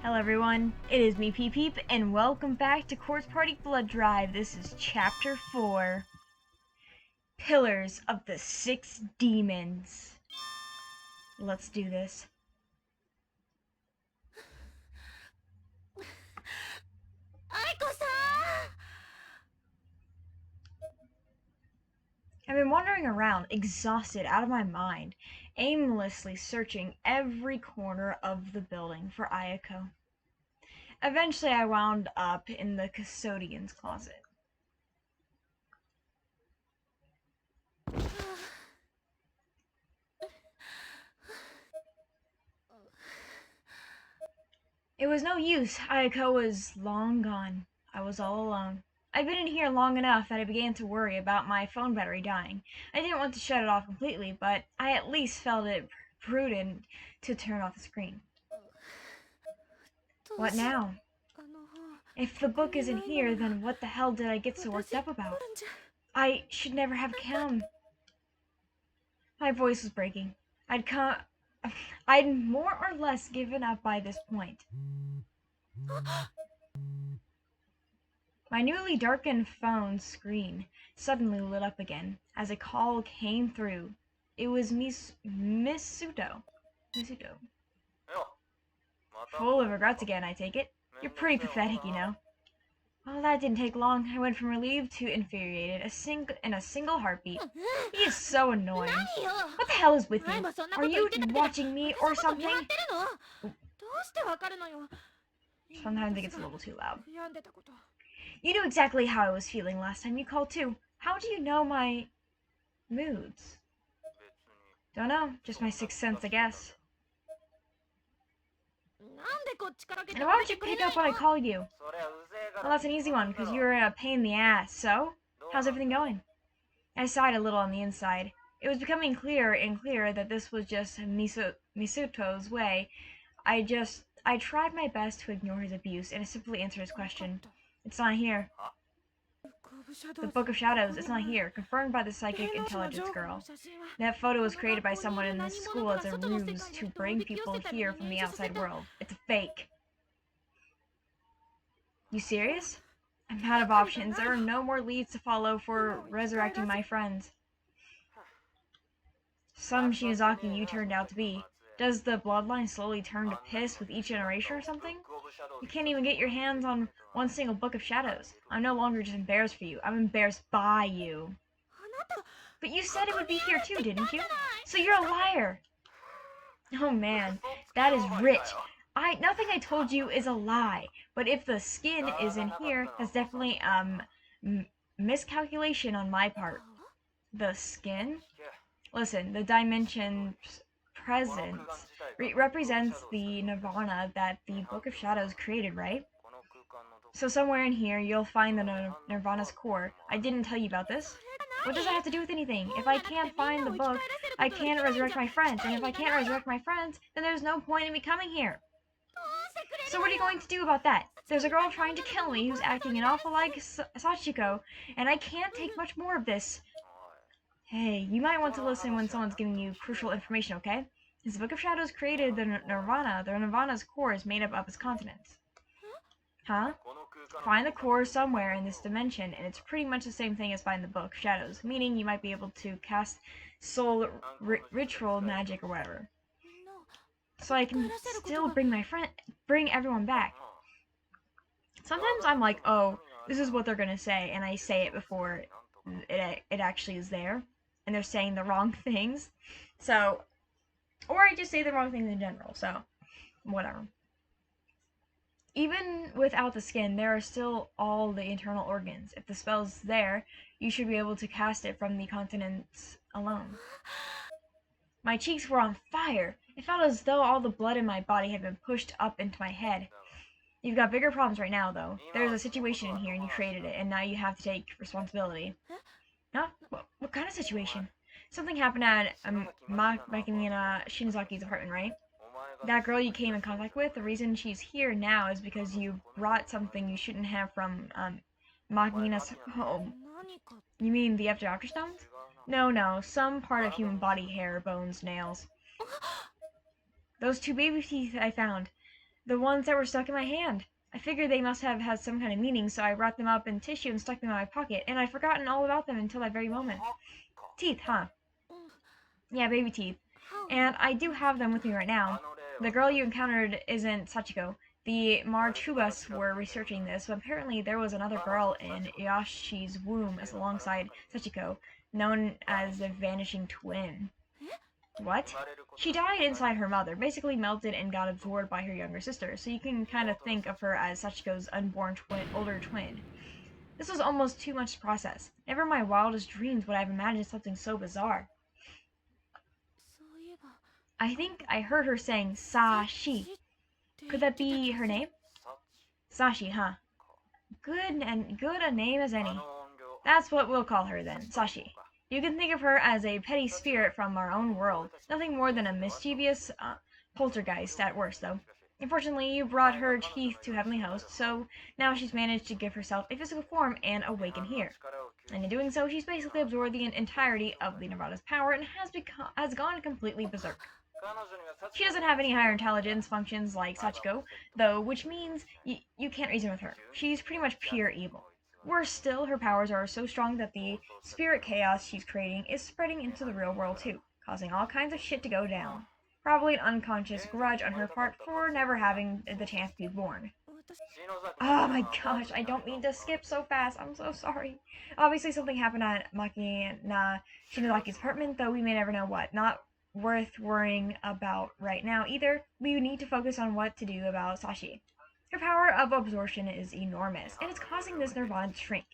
Hello everyone, it is me Peep Peep, and welcome back to Corpse Party Blood Drive. This is Chapter 4, Pillars of the Six Demons. Let's do this. I've been wandering around, exhausted, out of my mind, aimlessly searching every corner of the building for Ayako. Eventually I wound up in the custodian's closet. It was no use. Ayako was long gone. I was all alone. I'd been in here long enough that I began to worry about my phone battery dying. I didn't want to shut it off completely, but I at least felt it prudent to turn off the screen. What now? If the book isn't here, then what the hell did I get so worked up about? I should never have come. My voice was breaking. I'd more or less given up by this point. My newly darkened phone screen suddenly lit up again as a call came through. It was Miss Misuto. Full of regrets again, I take it. You're pretty pathetic, you know. Well, that didn't take long. I went from relieved to infuriated in a single heartbeat. He is so annoying. What the hell is with you? Are you watching me or something? Sometimes it gets a little too loud. You knew exactly how I was feeling last time you called too. How do you know my moods? Don't know, just my sixth sense, I guess. And why would you pick up when I call you? Well, that's an easy one, because you're a pain in the ass. So, how's everything going? I sighed a little on the inside. It was becoming clearer and clearer that this was just Misuto's way. I tried my best to ignore his abuse, and simply answered his question. It's not here. The Book of Shadows, it's not here. Confirmed by the psychic intelligence girl. That photo was created by someone in this school as a ruse to bring people here from the outside world. It's a fake. You serious? I'm out of options. There are no more leads to follow for resurrecting my friends. Some Shinozaki you turned out to be. Does the bloodline slowly turn to piss with each generation or something? You can't even get your hands on one single Book of Shadows. I'm no longer just embarrassed for you. I'm embarrassed by you. But you said it would be here too, didn't you? So you're a liar. Oh man, that is rich. Nothing I told you is a lie. But if the skin is in here, that's definitely miscalculation on my part. The skin? Listen, the dimension's presence represents the nirvana that the Book of Shadows created, right? So somewhere in here you'll find the nirvana's core. I didn't tell you about this. What does that have to do with anything? If I can't find the book, I can't resurrect my friends. And if I can't resurrect my friends, then there's no point in me coming here. So what are you going to do about that? There's a girl trying to kill me who's acting an awful like Sachiko, and I can't take much more of this. Hey, you might want to listen when someone's giving you crucial information, okay? As the Book of Shadows created the Nirvana, the Nirvana's core is made up of its continents. Huh? Find the core somewhere in this dimension, and it's pretty much the same thing as find the Book of Shadows, meaning you might be able to cast soul ritual magic or whatever. So I can still bring everyone back. Sometimes I'm like, oh, this is what they're gonna say, and I say it before it actually is there, and they're saying the wrong things. So, or I just say the wrong things in general, so, whatever. Even without the skin, there are still all the internal organs. If the spell's there, you should be able to cast it from the continents alone. My cheeks were on fire. It felt as though all the blood in my body had been pushed up into my head. You've got bigger problems right now, though. There's a situation in here, and you created it, and now you have to take responsibility. Huh? What kind of situation? Something happened at Makinina Shinazaki's apartment, right? That girl you came in contact with, the reason she's here now is because you brought something you shouldn't have from Makinina's home. You mean the after stones? No, some part of human body, hair, bones, nails. Those two baby teeth I found. The ones that were stuck in my hand. I figured they must have had some kind of meaning, so I wrapped them up in tissue and stuck them in my pocket, and I'd forgotten all about them until that very moment. Teeth, huh? Yeah, baby teeth. And I do have them with me right now. The girl you encountered isn't Sachiko. The Marchubas were researching this, but apparently there was another girl in Yashi's womb as alongside Sachiko, known as the Vanishing Twin. What? She died inside her mother, basically melted and got absorbed by her younger sister, so you can kind of think of her as Sachiko's unborn older twin. This was almost too much to process. Never in my wildest dreams would I have imagined something so bizarre. I think I heard her saying Sashi. Could that be her name? Sashi, huh? Good a name as any. That's what we'll call her then, Sashi. You can think of her as a petty spirit from our own world. Nothing more than a mischievous poltergeist at worst, though. Unfortunately, you brought her teeth to Heavenly Host, so now she's managed to give herself a physical form and awaken here. And in doing so, she's basically absorbed the entirety of the Nirvana's power and has gone completely berserk. She doesn't have any higher intelligence functions like Sachiko, though, which means you can't reason with her. She's pretty much pure evil. Worse still, her powers are so strong that the spirit chaos she's creating is spreading into the real world too, causing all kinds of shit to go down. Probably an unconscious grudge on her part for never having the chance to be born. Oh my gosh, I don't mean to skip so fast. I'm so sorry. Obviously something happened at Maki na Shinozaki's apartment, though we may never know what. Not worth worrying about right now either. We need to focus on what to do about Sashi. Her power of absorption is enormous, and it's causing this Nirvana to shrink.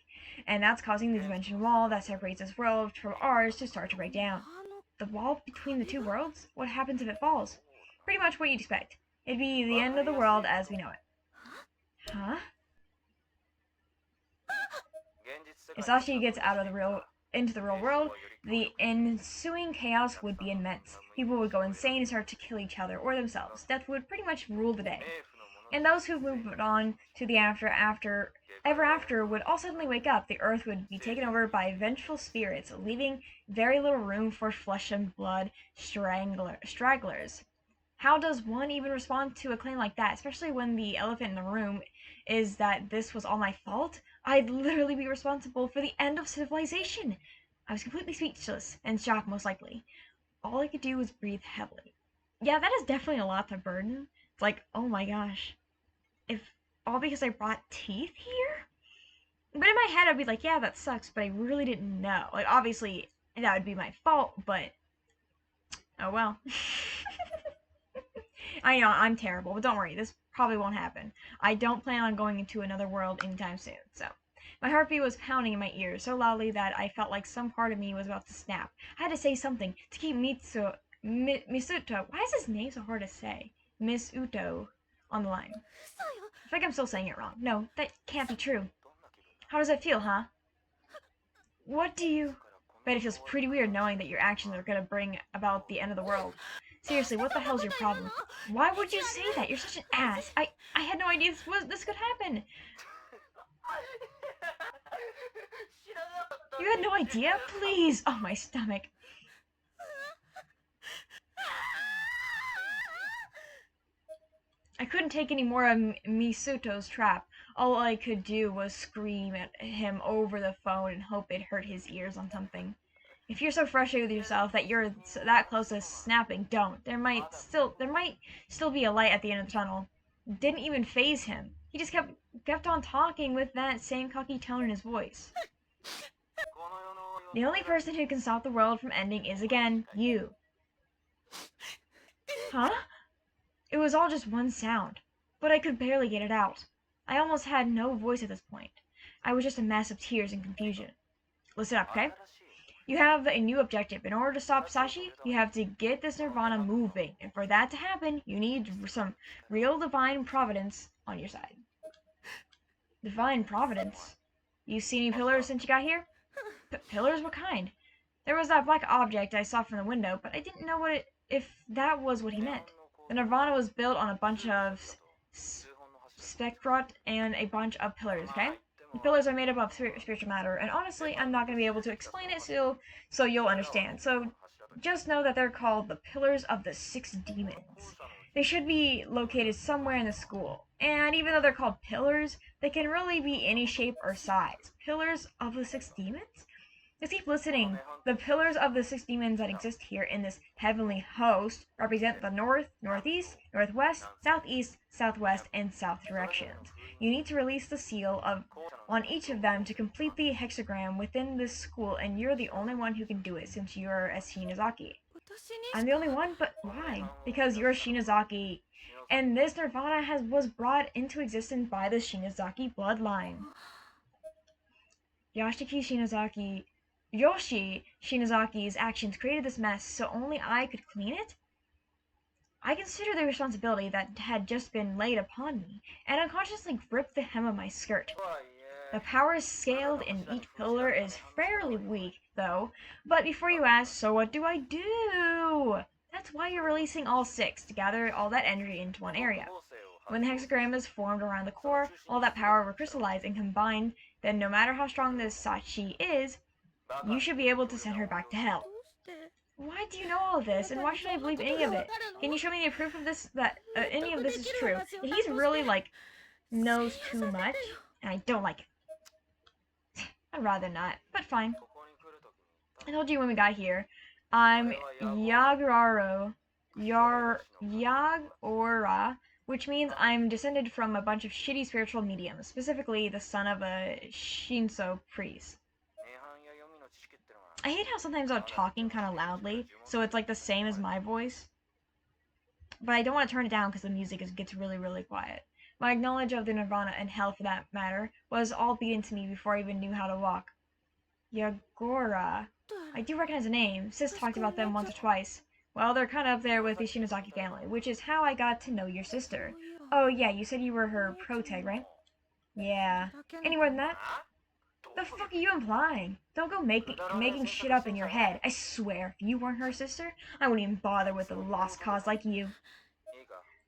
And that's causing the dimension wall that separates this world from ours to start to break down. The wall between the two worlds? What happens if it falls? Pretty much what you'd expect. It'd be the end of the world as we know it. Huh? If Sashi gets out of into the real world, the ensuing chaos would be immense. People would go insane and start to kill each other or themselves. Death would pretty much rule the day. And those who moved on to the ever after would all suddenly wake up. The earth would be taken over by vengeful spirits, leaving very little room for flesh and blood stragglers. How does one even respond to a claim like that, especially when the elephant in the room is that this was all my fault? I'd literally be responsible for the end of civilization. I was completely speechless and shocked, most likely. All I could do was breathe heavily. Yeah, that is definitely a lot to burden. It's like, oh my gosh, if all because I brought teeth here? But in my head, I'd be like, yeah, that sucks, but I really didn't know. Like, obviously, that would be my fault, but oh well. I know, I'm terrible, but don't worry, this probably won't happen. I don't plan on going into another world anytime soon, so. My heartbeat was pounding in my ears so loudly that I felt like some part of me was about to snap. I had to say something to keep Misuto, why is his name so hard to say? Miss Uto on the line. I think I'm still saying it wrong. No, that can't be true. How does that feel, huh? What do you... Bet it feels pretty weird knowing that your actions are gonna bring about the end of the world. Seriously, what the hell's your problem? Why would you say that? You're such an ass. I had no idea this could happen. You had no idea? Please! Oh, my stomach. I couldn't take any more of Misuto's trap. All I could do was scream at him over the phone and hope it hurt his ears on something. If you're so frustrated with yourself that you're that close to snapping, don't. There might still be a light at the end of the tunnel. Didn't even faze him. He just kept on talking with that same cocky tone in his voice. The only person who can stop the world from ending is, again, you. Huh? It was all just one sound, but I could barely get it out. I almost had no voice at this point. I was just a mess of tears and confusion. Listen up, okay? You have a new objective. In order to stop Sashi, you have to get this Nirvana moving. And for that to happen, you need some real divine providence on your side. Divine providence? You seen any pillars since you got here? Pillars? What kind? There was that black object I saw from the window, but I didn't know if that was what he meant. The Nirvana was built on a bunch of spectrot and a bunch of pillars, okay? The pillars are made up of spiritual matter, and honestly, I'm not going to be able to explain it so you'll understand. So just know that they're called the Pillars of the Six Demons. They should be located somewhere in the school. And even though they're called pillars, they can really be any shape or size. Pillars of the six demons? Let's keep listening. The pillars of the six demons that exist here in this heavenly host represent the north, northeast, northwest, southeast, southwest, and south directions. You need to release the seal on each of them to complete the hexagram within this school, and you're the only one who can do it since you're a Shinozaki. I'm the only one, but why? Because you're Shinozaki, and this nirvana was brought into existence by the Shinozaki bloodline. Yoshi Shinazaki's actions created this mess, so only I could clean it? I consider the responsibility that had just been laid upon me, and unconsciously gripped the hem of my skirt. The power scaled in each pillar is fairly weak, though, but before you ask, so what do I do? That's why you're releasing all six, to gather all that energy into one area. When the hexagram is formed around the core, all that power will crystallize and combine, then no matter how strong this Sachi is, you should be able to send her back to hell. Why do you know all this, and why should I believe any of it? Can you show me any proof of this, that any of this is true? He's really, knows too much, and I don't like it. I'd rather not, but fine. I told you when we got here, I'm Yagura, which means I'm descended from a bunch of shitty spiritual mediums, specifically the son of a Shinso priest. I hate how sometimes I'm talking kind of loudly, so it's like the same as my voice. But I don't want to turn it down because the music gets really, really quiet. My knowledge of the nirvana and hell, for that matter, was all beaten to me before I even knew how to walk. Yagora. I do recognize the name. Sis talked about them once or twice. Well, they're kind of up there with the Shinozaki family, which is how I got to know your sister. Oh yeah, you said you were her protege, right? Yeah. Any more than that? The fuck are you implying? Don't go making shit up in your head. I swear, if you weren't her sister, I wouldn't even bother with a lost cause like you.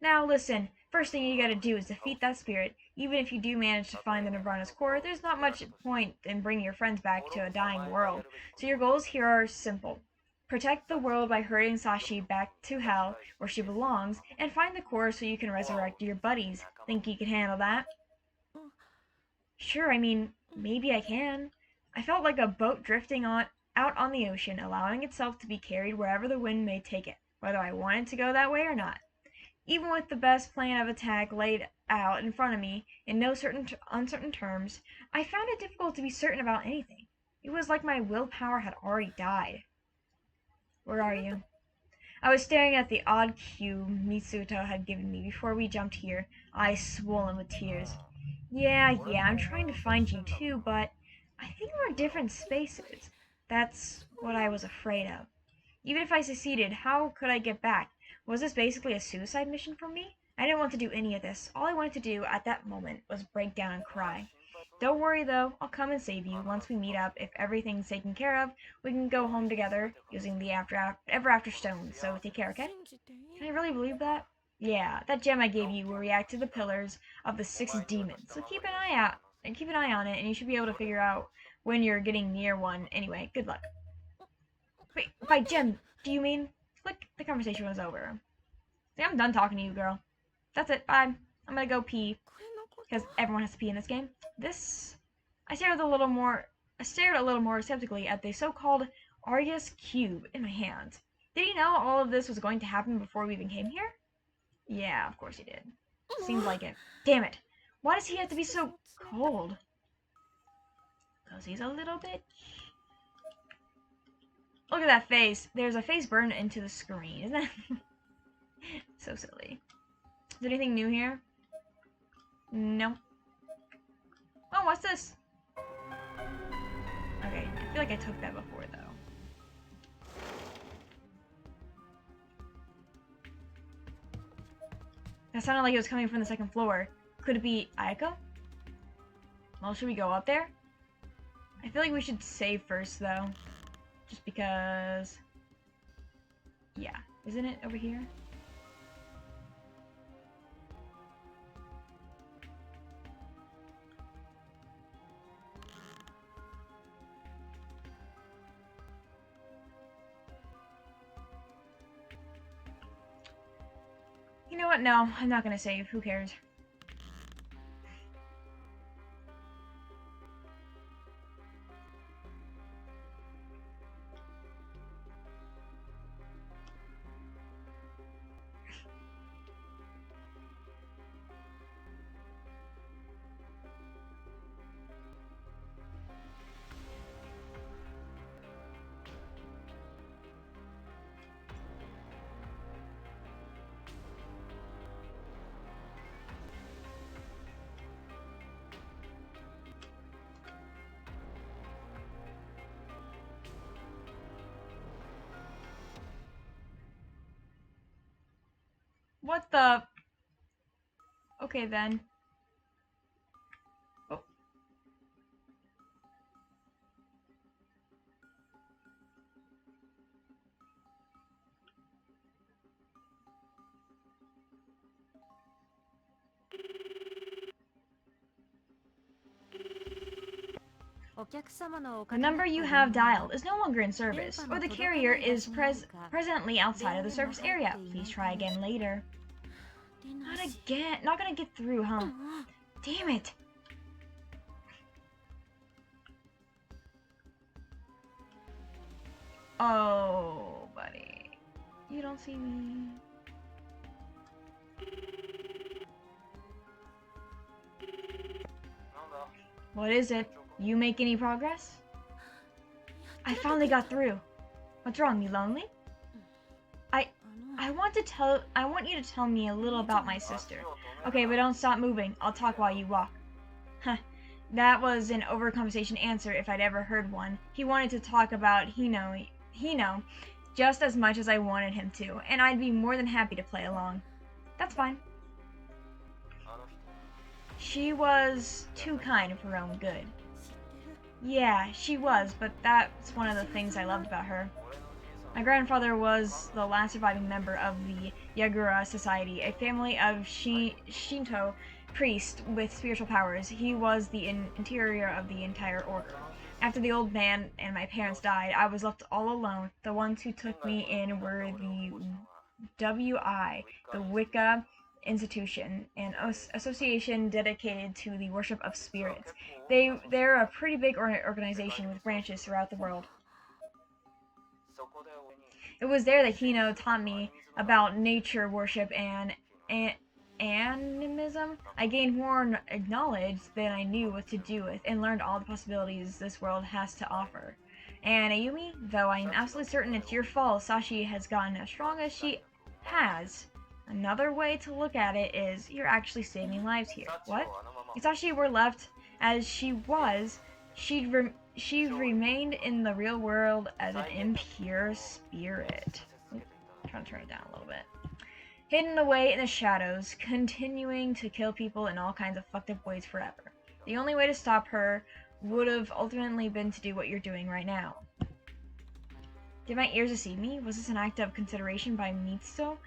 Now listen, first thing you gotta do is defeat that spirit. Even if you do manage to find the Nirvana's core, there's not much point in bringing your friends back to a dying world. So your goals here are simple. Protect the world by herding Sashi back to hell, where she belongs, and find the core so you can resurrect your buddies. Think you can handle that? Sure, I mean, maybe I can. I felt like a boat drifting out on the ocean, allowing itself to be carried wherever the wind may take it, whether I wanted to go that way or not. Even with the best plan of attack laid out in front of me, in no uncertain terms, I found it difficult to be certain about anything. It was like my willpower had already died. Where are you? I was staring at the odd cube Mitsuto had given me before we jumped here, eyes swollen with tears. Yeah, I'm trying to find you too, but I think we're in different spaces. That's what I was afraid of. Even if I succeeded, how could I get back? Was this basically a suicide mission for me? I didn't want to do any of this. All I wanted to do at that moment was break down and cry. Don't worry though, I'll come and save you once we meet up. If everything's taken care of, we can go home together using the ever after stone, so take care, okay? Can I really believe that? Yeah, that gem I gave you will react to the pillars of the six demons, so keep an eye on it, and you should be able to figure out when you're getting near one. Anyway, good luck. Wait, by gem, do you mean? Click, the conversation was over. See, I'm done talking to you, girl. That's it, bye. I'm gonna go pee, because everyone has to pee in this game. I stared a little more skeptically at the so-called Arius cube in my hand. Did he know all of this was going to happen before we even came here? Yeah, of course he did. Seems like it. Damn it. Why does he have to be so cold? Because he's a little bitch. Look at that face. There's a face burned into the screen. Isn't that so silly? Is there anything new here? No. Oh, what's this? Okay, I feel like I took that before, though. That sounded like it was coming from the second floor. Could it be Ayako? Well, should we go up there? I feel like we should save first, though. Just because... Yeah. Isn't it over here? You know what? No, I'm not gonna save. Who cares? What the? Okay then. Oh. The number you have dialed is no longer in service, or the carrier is presently outside of the service area. Please try again later. Not again. Not gonna get through, huh? Damn it. Oh, buddy. You don't see me. What is it? You make any progress? I finally got through. What's wrong? You lonely? I want you to tell me a little about my sister. Okay, but don't stop moving. I'll talk while you walk. Huh. That was an overconversation answer if I'd ever heard one. He wanted to talk about Hino just as much as I wanted him to, and I'd be more than happy to play along. That's fine. She was too kind for her own good. Yeah, she was, but that's one of the things I loved about her. My grandfather was the last surviving member of the Yagura Society, a family of Shinto priests with spiritual powers. He was the interior of the entire order. After the old man and my parents died, I was left all alone. The ones who took me in were the WI, the Wicca institution, an association dedicated to the worship of spirits. They're a pretty big organization with branches throughout the world. It was there that Hino taught me about nature worship and animism. I gained more knowledge than I knew what to do with, and learned all the possibilities this world has to offer. And Ayumi, though I am absolutely certain it's your fault Sashi has gotten as strong as she has, another way to look at it is you're actually saving lives here. What? If Sashi were left as she was, she'd remained in the real world as an impure spirit. I'm trying to turn it down a little bit. Hidden away in the shadows, continuing to kill people in all kinds of fucked up ways forever. The only way to stop her would have ultimately been to do what you're doing right now. Did my ears deceive me? Was this an act of consideration by Mitsuto?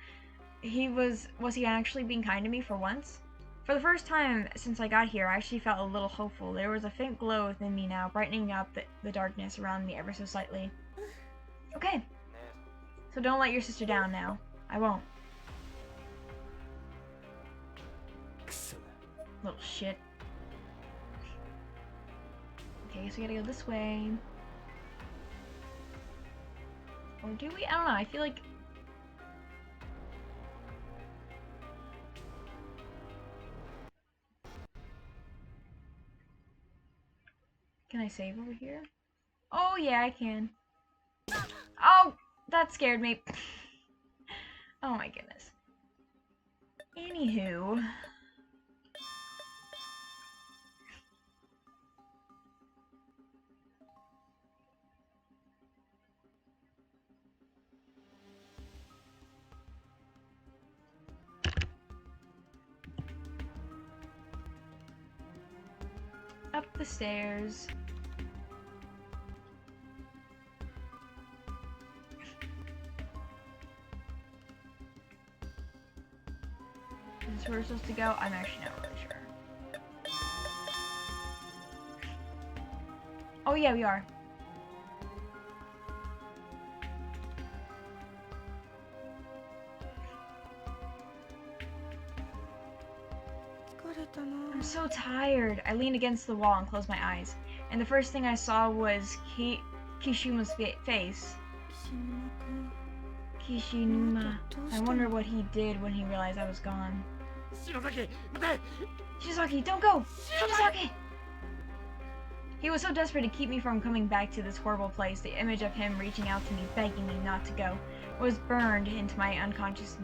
Was he actually being kind to me for once? For the first time since I got here, I actually felt a little hopeful. There was a faint glow within me now, brightening up the darkness around me ever so slightly. Okay. So don't let your sister down now. I won't. Little shit. Okay, so we gotta go this way. Or do we? I don't know, I feel like... Can I save over here? Oh yeah, I can. Oh! That scared me. Oh my goodness. Anywho... Up the stairs. This is where we're supposed to go? I'm actually not really sure. Oh yeah, we are. I'm so tired. I leaned against the wall and closed my eyes. And the first thing I saw was Kishima's face. Kishinuma. I wonder what he did when he realized I was gone. Shinozaki, don't go! Shinozaki! He was so desperate to keep me from coming back to this horrible place. The image of him reaching out to me, begging me not to go, was burned into my unconscious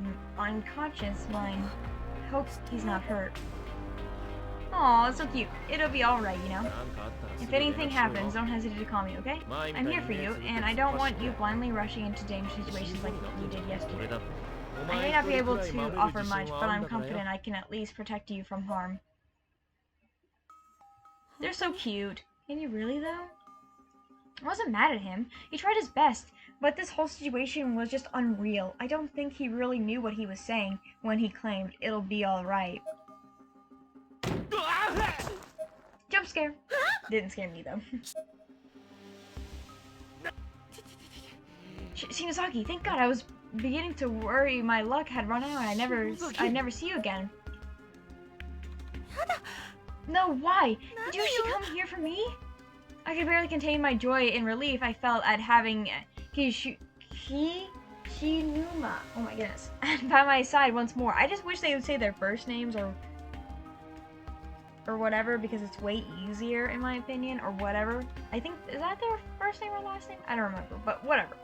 mind. Hope he's not hurt. Aw, so cute. It'll be alright, you know? If anything happens, don't hesitate to call me, okay? I'm here for you, and I don't want you blindly rushing into dangerous situations like you did yesterday. I may not be able to offer much, but I'm confident I can at least protect you from harm. They're so cute. Can you really, though? I wasn't mad at him. He tried his best, but this whole situation was just unreal. I don't think he really knew what he was saying when he claimed it'll be alright. Jump scare. Didn't scare me, though. Shinozaki, thank God. I was beginning to worry my luck had run out and I'd never see you again. No, why? Did you actually come here for me? I could barely contain my joy and relief I felt at having Kishinuma, oh my goodness, by my side once more. I just wish they would say their first names or whatever, because it's way easier in my opinion, or whatever. I think, is that their first name or last name? I don't remember, but whatever.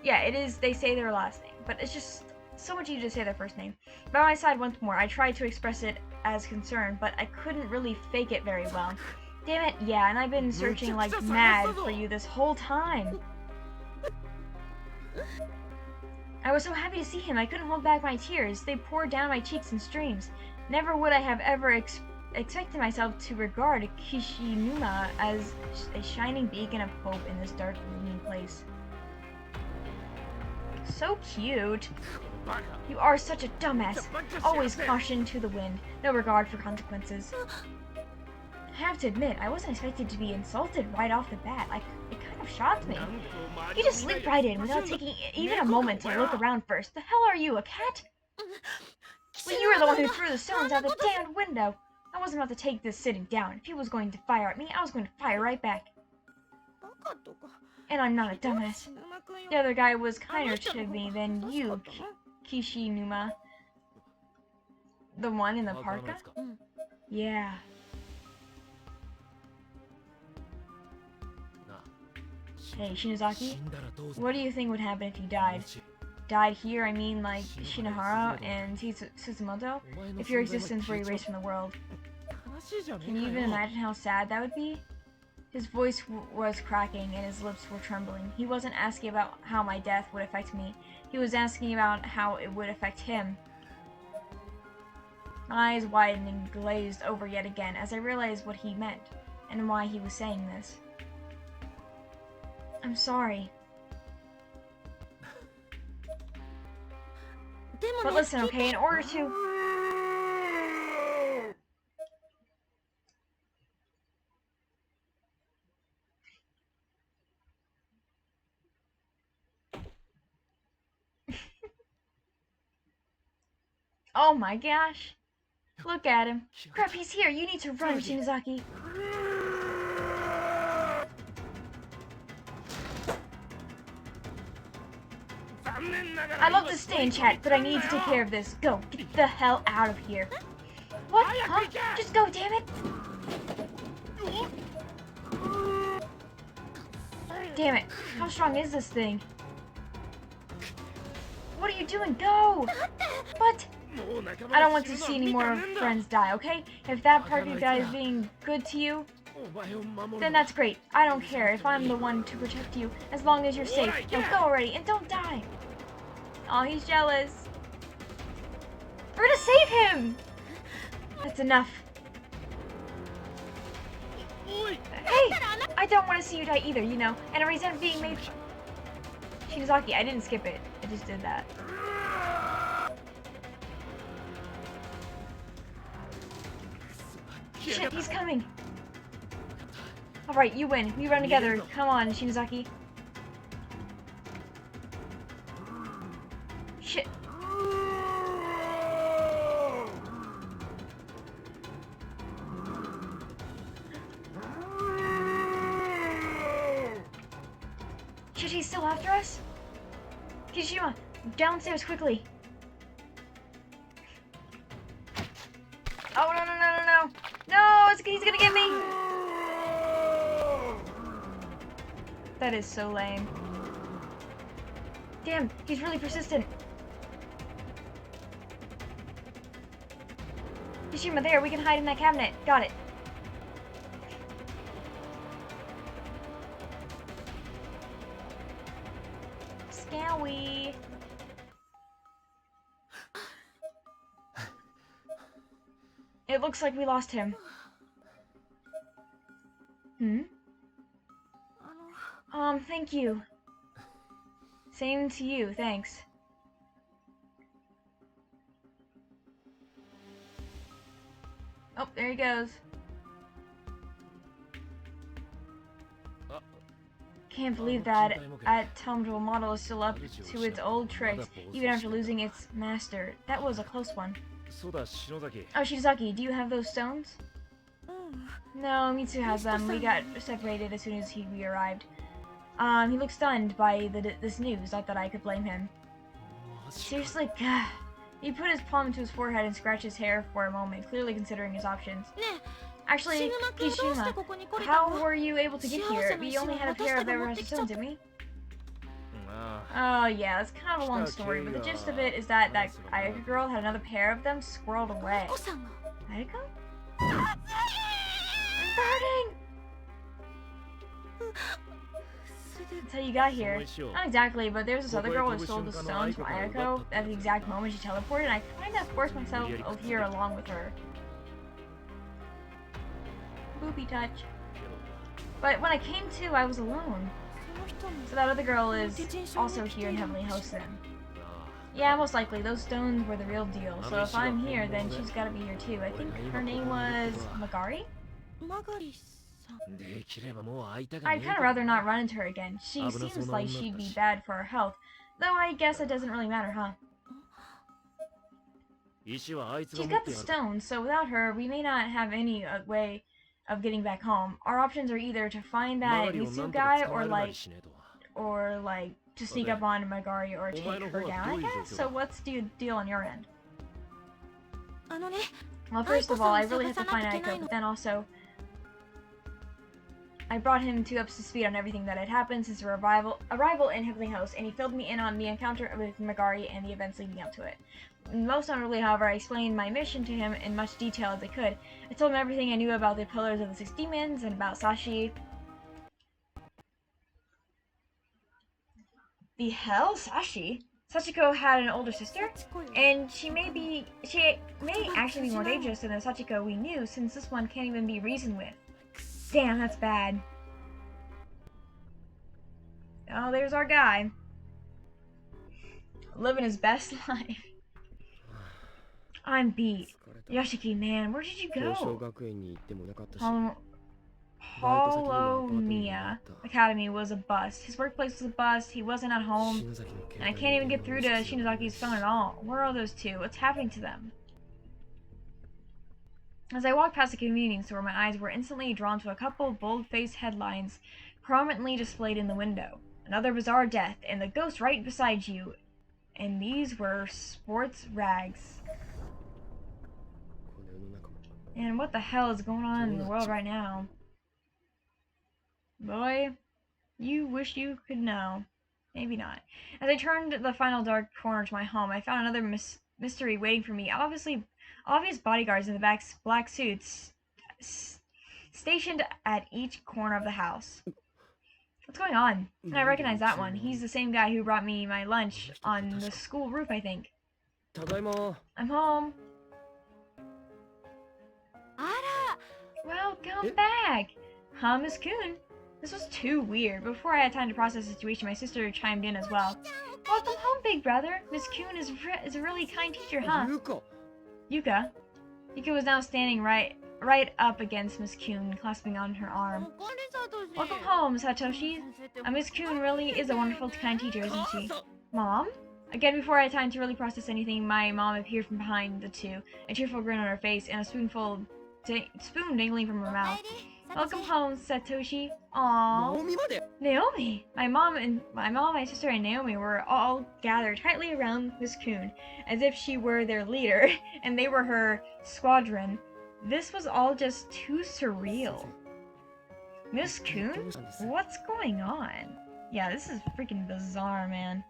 Yeah, it is, they say their last name, but it's just so much easier to say their first name. By my side once more, I tried to express it as concern, but I couldn't really fake it very well. Damn it, yeah, and I've been searching like mad for you this whole time. I was so happy to see him, I couldn't hold back my tears. They poured down my cheeks in streams. Never would I have ever expected myself to regard Kishinuma as a shining beacon of hope in this dark, gloomy place. So cute. You are such a dumbass. Always caution to the wind, no regard for consequences. I have to admit, I wasn't expected to be insulted right off the bat. It kind of shocked me. You just slipped right in without taking even a moment to look around first. The hell are you, a cat? Well, you were the one who threw the stones out the damned window. I wasn't about to take this sitting down. If he was going to fire at me, I was going to fire right back. And I'm not a dumbass. The other guy was kinder to me than you, Kishinuma. The one in the parka? Yeah. Hey, Shinozaki, what do you think would happen if you died? Died here, I mean like Shinohara and Tsumoto, if your existence were erased from the world. Can you even imagine how sad that would be? His voice was cracking and his lips were trembling. He wasn't asking about how my death would affect me. He was asking about how it would affect him. My eyes widened and glazed over yet again as I realized what he meant and why he was saying this. I'm sorry. But listen, okay, in order to... Oh my gosh. Look at him. Crap, he's here. You need to run, Shinozaki. I'd love to stay and chat, but I need to take care of this. Go, get the hell out of here. What? Huh? Just go, damn it. Damn it. How strong is this thing? What are you doing? Go! But I don't want to see any more friends die, okay? If that party guy is being good to you, then that's great. I don't care if I'm the one to protect you, as long as you're safe. Now go already and don't die. Oh, he's jealous. We're gonna save him! That's enough. Hey! I don't want to see you die either, you know, and I resent being made... Shinozaki, I didn't skip it. I just did that. Shit, he's coming. Alright, you win. We run together. Come on, Shinozaki. Shit. Should he still after us? Kishima, downstairs quickly. Oh, no, no, no, no, no. No, he's gonna get me. That is so lame. Damn, he's really persistent. Kishima, there, we can hide in that cabinet. Got it. Scowie. It looks like we lost him. Thank you. Same to you, thanks. Oh, there he goes. Can't believe that Atomical model is still up to its old tricks, even after losing its master. That was a close one. Oh, Shinozaki, do you have those stones? No, Mitsu has them. We got separated as soon as we arrived. He looked stunned by this news. Not that I could blame him. Seriously, he put his palm to his forehead and scratched his hair for a moment, clearly considering his options. Actually, Kishima, how were you able to get here? We only had a pair of Everest stones, didn't we? Oh yeah, that's kind of a long story, but the gist of it is that Ayaka girl had another pair of them squirreled away. Ayaka? I'm burning! That's how you got here. Not exactly, but there's this other girl who stole the stones from Ayako at the exact moment she teleported, and I kinda forced myself here along with her. Booby touch. But when I came to, I was alone. So that other girl is also here in Heavenly Host then. Yeah, most likely. Those stones were the real deal. So if I'm here, then she's gotta be here too. I think her name was Magari? I'd kinda rather not run into her again. She seems like she'd be bad for her health. Though I guess it doesn't really matter, huh? She's got the stones, so without her, we may not have any way of getting back home. Our options are either to find that Mitsu guy, or to sneak up on Magari or take her down, I guess? So what's the deal on your end? Well, first of all, I really have to find Aiko, but then also, I brought him up to speed on everything that had happened since her arrival in Heavenly Host, and he filled me in on the encounter with Magari and the events leading up to it. Most notably, however, I explained my mission to him in much detail as I could. I told him everything I knew about the Pillars of the Six Demons and about Sashi. The hell? Sashi? Sachiko had an older sister? And she may actually be more dangerous than the Sachiko we knew, since this one can't even be reasoned with. Damn, that's bad. Oh, there's our guy. Living his best life. I'm beat. Yoshiki, man, where did you go? Holonia Academy was a bust. His workplace was a bust. He wasn't at home. And I can't even get through to Shinozaki's phone at all. Where are those two? What's happening to them? As I walked past the convenience store, my eyes were instantly drawn to a couple of bold-faced headlines prominently displayed in the window. Another bizarre death, and the ghost right beside you. And these were sports rags. And what the hell is going on in the world right now? Boy, you wish you could know. Maybe not. As I turned the final dark corner to my home, I found another mystery waiting for me. Obvious bodyguards in the black suits stationed at each corner of the house. What's going on? And I recognize that one. He's the same guy who brought me my lunch on the school roof, I think. I'm home. Welcome back! Huh, Miss Kun? This was too weird. Before I had time to process the situation, my sister chimed in as well. Welcome home, big brother. Miss Kun is a really kind teacher, huh? Yuka. Yuka was now standing right up against Miss Kun, clasping on her arm. Welcome home, Satoshi. Miss Kun really is a wonderful, kind teacher, isn't she? Mom? Again, before I had time to really process anything, my mom appeared from behind the two, a cheerful grin on her face and a spoon dangling from her mouth. Welcome home, Satoshi. Aww. Naomi! My sister and Naomi were all gathered tightly around Miss Kuhn, as if she were their leader, and they were her squadron. This was all just too surreal. Miss Kuhn? What's going on? Yeah, this is freaking bizarre, man.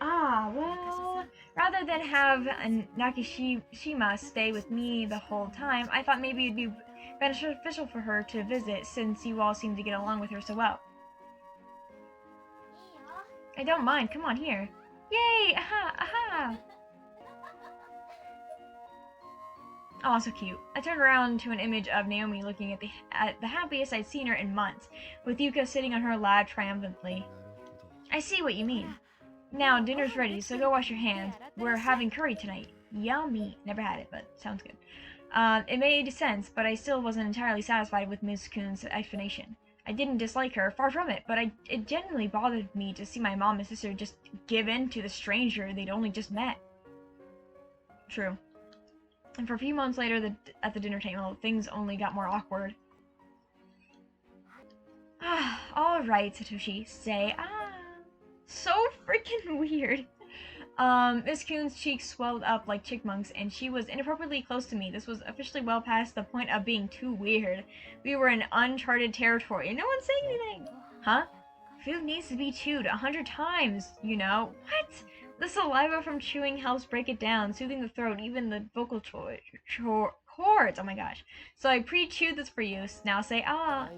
Well, rather than have Nakashima stay with me the whole time, I thought maybe it'd be beneficial for her to visit since you all seem to get along with her so well. I don't mind, come on here. Yay! Aha! Aha! Oh, so cute. I turned around to an image of Naomi looking at the happiest I'd seen her in months, with Yuka sitting on her lap triumphantly. I see what you mean. Now, dinner's ready, so go wash your hands. We're having curry tonight. Yummy. Never had it, but sounds good. It made sense, but I still wasn't entirely satisfied with Ms. Kuhn's explanation. I didn't dislike her, far from it, but it genuinely bothered me to see my mom and sister just give in to the stranger they'd only just met. True. And for a few months later, at the dinner table, things only got more awkward. Alright, Satoshi, say So freaking weird. Miss Kuhn's cheeks swelled up like chipmunks, and she was inappropriately close to me. This was officially well past the point of being too weird. We were in uncharted territory, and no one's saying anything. Huh? Food needs to be chewed 100 times, you know. What? The saliva from chewing helps break it down, soothing the throat, even the vocal cords. Oh my gosh. So I pre-chewed this for you. Now say,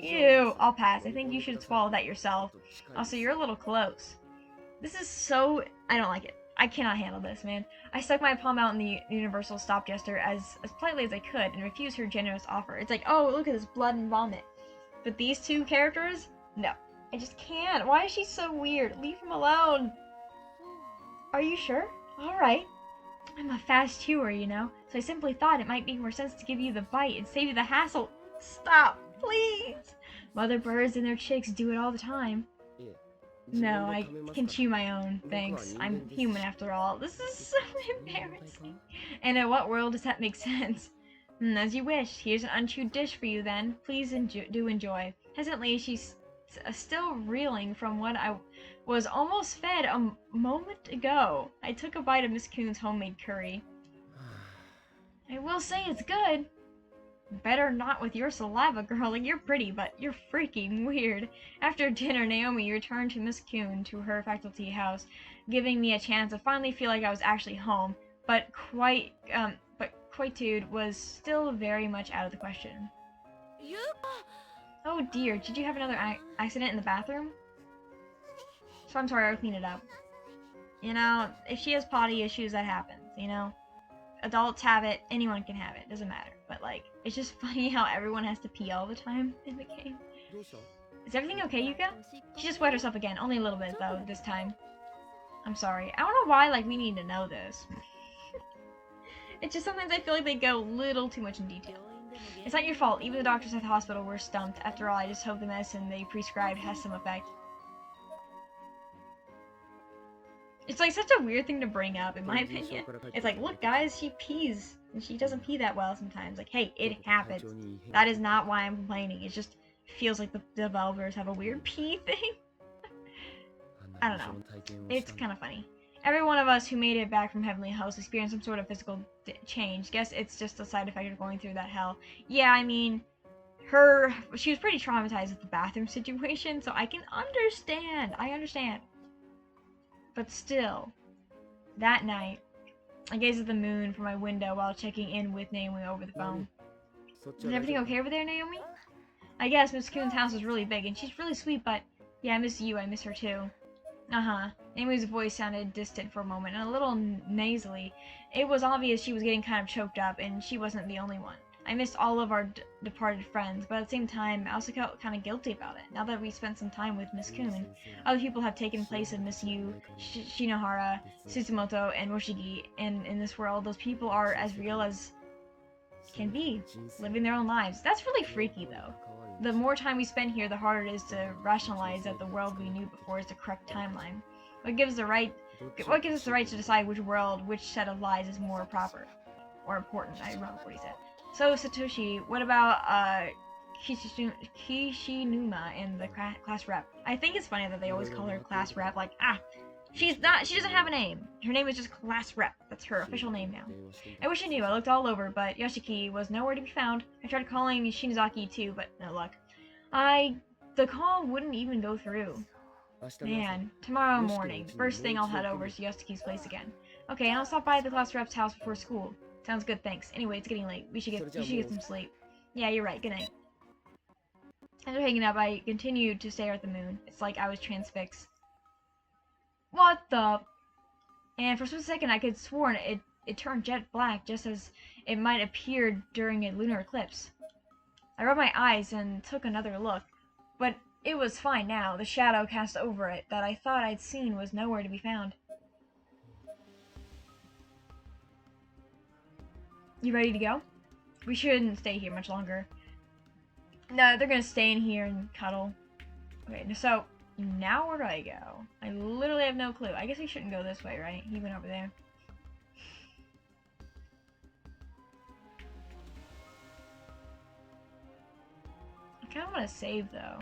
ew. I'll pass. I think you should swallow that yourself. Also, you're a little close. This is so... I don't like it. I cannot handle this, man. I stuck my palm out in the universal stop gesture as politely as I could and refused her generous offer. It's like, oh, look at this blood and vomit. But these two characters? No. I just can't. Why is she so weird? Leave him alone. Are you sure? Alright. I'm a fast chewer, you know, so I simply thought it might make more sense to give you the bite and save you the hassle. Stop, please! Mother birds and their chicks do it all the time. No, I can chew my own, thanks. I'm human after all. This is so embarrassing. And in what world does that make sense? As you wish. Here's an unchewed dish for you then. Please do enjoy. Hesitantly, she's still reeling from what I was almost fed a moment ago. I took a bite of Miss Kuhn's homemade curry. I will say it's good. Better not with your saliva, girl. Like, you're pretty, but you're freaking weird. After dinner, Naomi returned to Miss Kuhn to her faculty house, giving me a chance to finally feel like I was actually home. But quietude was still very much out of the question. Oh dear, did you have another accident in the bathroom? So I'm sorry, I'll clean it up. You know, if she has potty issues, that happens, you know? Adults have it, anyone can have it, doesn't matter. But like, it's just funny how everyone has to pee all the time in the game. Is everything okay, Yuka? She just wet herself again, only a little bit though, this time. I'm sorry. I don't know why, like, we need to know this. It's just sometimes I feel like they go a little too much in detail. It's not your fault, even the doctors at the hospital were stumped. After all, I just hope the medicine they prescribed has some effect. It's like such a weird thing to bring up, in my opinion. It's like, look guys, she pees, and she doesn't pee that well sometimes. Like, hey, it happens. That is not why I'm complaining. It just feels like the developers have a weird pee thing. I don't know. It's kind of funny. Every one of us who made it back from Heavenly Host experienced some sort of physical change. Guess it's just a side effect of going through that hell. Yeah, I mean, she was pretty traumatized with the bathroom situation, so I can understand. I understand. But still, that night, I gazed at the moon from my window while checking in with Naomi over the phone. Is everything okay over there, Naomi? I guess Miss Kuhn's house is really big, and she's really sweet, but yeah, I miss you. I miss her too. Uh-huh. Naomi's voice sounded distant for a moment, and a little nasally. It was obvious she was getting kind of choked up, and she wasn't the only one. I missed all of our departed friends, but at the same time, I also felt kind of guilty about it. Now that we spent some time with Miss Kuhn, other people have taken place of Miss Yu, Shinohara, Suzumoto, and Moshigi, and in this world, those people are as real as can be, living their own lives. That's really freaky, though. The more time we spend here, the harder it is to rationalize that the world we knew before is the correct timeline. What gives us the right to decide which set of lies is more proper or important? I don't know what he said. So Satoshi, what about Kishinuma and the class rep. I think it's funny that they always call her class rep. Like, she doesn't have a name. Her name is just class rep. That's her official name now. I wish I knew. I looked all over, but Yoshiki was nowhere to be found. I tried calling Shinozaki too, but no luck. The call wouldn't even go through. Man, tomorrow morning, the first thing I'll head over to Yoshiki's place again. Okay, and I'll stop by the class rep's house before school. Sounds good, thanks. Anyway, it's getting late. You should get some sleep. Yeah, you're right. Good night. After hanging up, I continued to stare at the moon. It's like I was transfixed. What the? And for a split second, I could have sworn it turned jet black, just as it might appear during a lunar eclipse. I rubbed my eyes and took another look, but it was fine now. The shadow cast over it that I thought I'd seen was nowhere to be found. You ready to go? We shouldn't stay here much longer. No, they're gonna stay in here and cuddle. Okay, so now where do I go? I literally have no clue. I guess we shouldn't go this way, right? He went over there. I kind of want to save, though.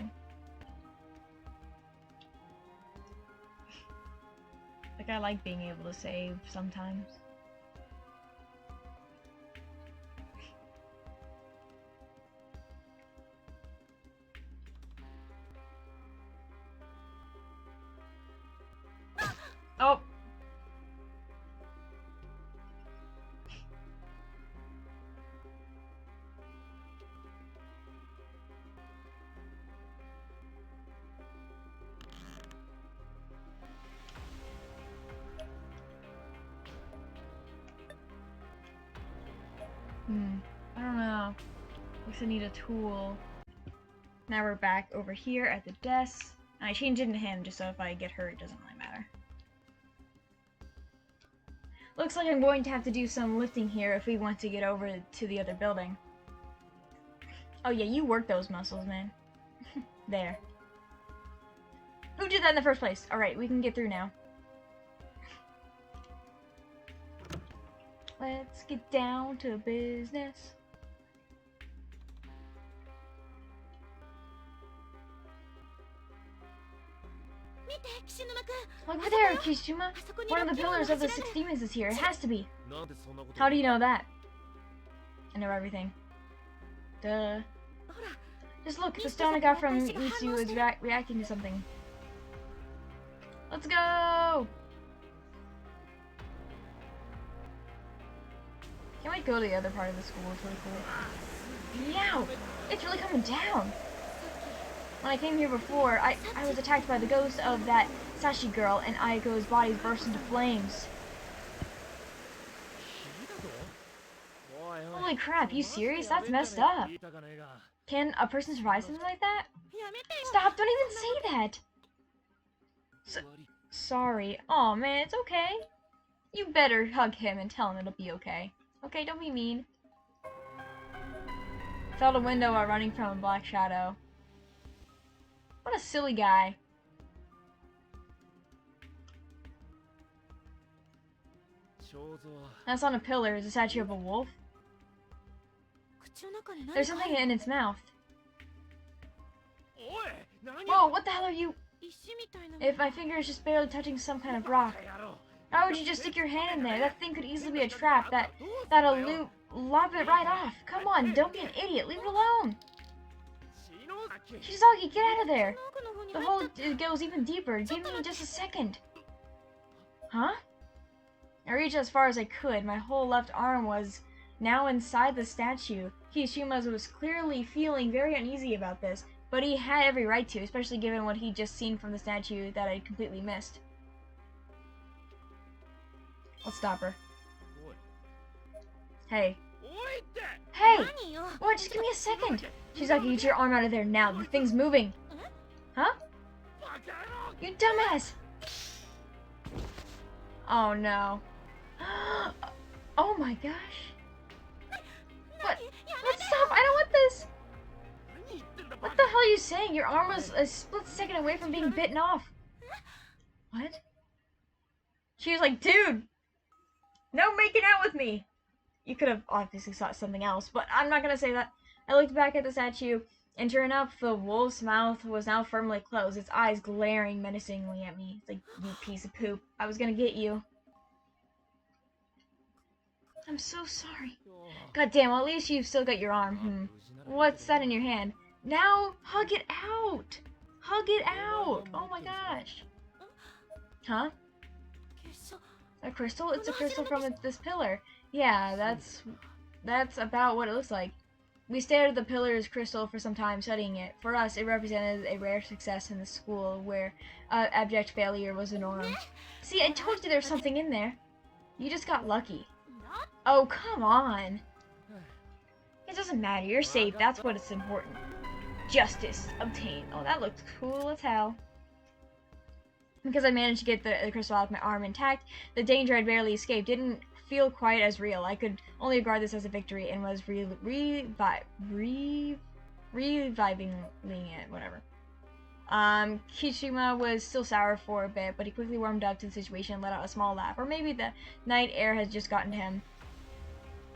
Like, I like being able to save sometimes. Oh! I don't know. Looks I need a tool. Now we're back over here at the desk. And I changed it into him just so if I get hurt, it doesn't really matter. Looks like I'm going to have to do some lifting here if we want to get over to the other building. Oh yeah, you work those muscles, man. There. Who did that in the first place? Alright, we can get through now. Let's get down to business. Look over there, Kishima. One of the pillars of the 6 demons is here. It has to be. How do you know that? I know everything. Duh. Just look, the stone I got from Mitsu is reacting to something. Let's go! Can't wait to go to the other part of the school. It's really cool. Meow! It's really coming down! When I came here before, I was attacked by the ghost of that Sashi girl, and Aiko's body burst into flames. Holy crap, you serious? That's messed up. Can a person survive something like that? Stop, don't even say that! Sorry. Aw, man, it's okay. You better hug him and tell him it'll be okay. Okay, don't be mean. Felt a window while running from a black shadow. What a silly guy. That's on a pillar. Is a statue of a wolf? There's something in its mouth. Whoa, what the hell are you? If my finger is just barely touching some kind of rock. Why would you just stick your hand in there? That thing could easily be a trap. That'll lop it right off. Come on, don't be an idiot. Leave it alone. Shizaki, get out of there! The hole goes even deeper. Give me just a second. Huh? I reached as far as I could. My whole left arm was now inside the statue. Kishima was clearly feeling very uneasy about this, but he had every right to, especially given what he'd just seen from the statue that I'd completely missed. Let's stop her. Hey. Hey! What? Just give me a second! Shizaki, get your arm out of there now. The thing's moving. Huh? You dumbass! Oh no. Oh my gosh. What? What? Stop! I don't want this! What the hell are you saying? Your arm was a split second away from being bitten off. What? She was like, dude! No making out with me! You could have obviously thought something else, but I'm not gonna say that. I looked back at the statue. And sure enough, the wolf's mouth was now firmly closed, its eyes glaring menacingly at me. It's like, you piece of poop. I was gonna get you. I'm so sorry. God damn, well, at least you've still got your arm. What's that in your hand? Now, hug it out! Hug it out! Oh my gosh. Huh? A crystal? It's a crystal from this pillar. Yeah, that's about what it looks like. We stared at the pillar's crystal for some time, studying it. For us, it represented a rare success in the school, where abject failure was the norm. See, I told you there was something in there. You just got lucky. Oh, come on. It doesn't matter. You're safe. That's what is important. Justice obtained. Oh, that looks cool as hell. Because I managed to get the crystal out of my arm intact, the danger I'd barely escaped didn't feel quite as real. I could only regard this as a victory and was reviving it, whatever. Kishima was still sour for a bit, but he quickly warmed up to the situation and let out a small laugh. Or maybe the night air has just gotten to him.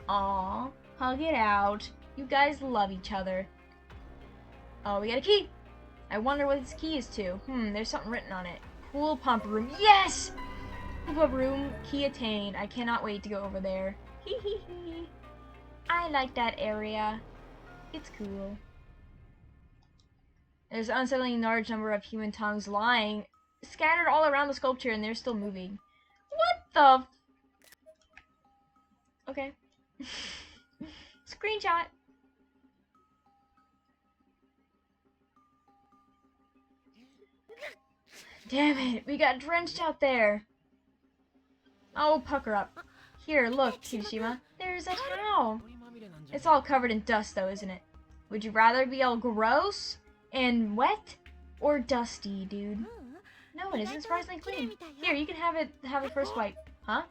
Aww, hug it out. You guys love each other. Oh, we got a key. I wonder what this key is to. There's something written on it. Pool pump room. Yes! Pool pump room. Key attained. I cannot wait to go over there. Hee hee hee. I like that area. It's cool. There's an unsettling large number of human tongues lying scattered all around the sculpture, and they're still moving. What the? Okay. Screenshot. Damn it, we got drenched out there. Oh, pucker up. Here, look, Kirishima. There's a towel. It's all covered in dust, though, isn't it? Would you rather be all gross and wet or dusty, dude? No, it isn't. Surprisingly clean. Here, you can have it first wipe. Huh?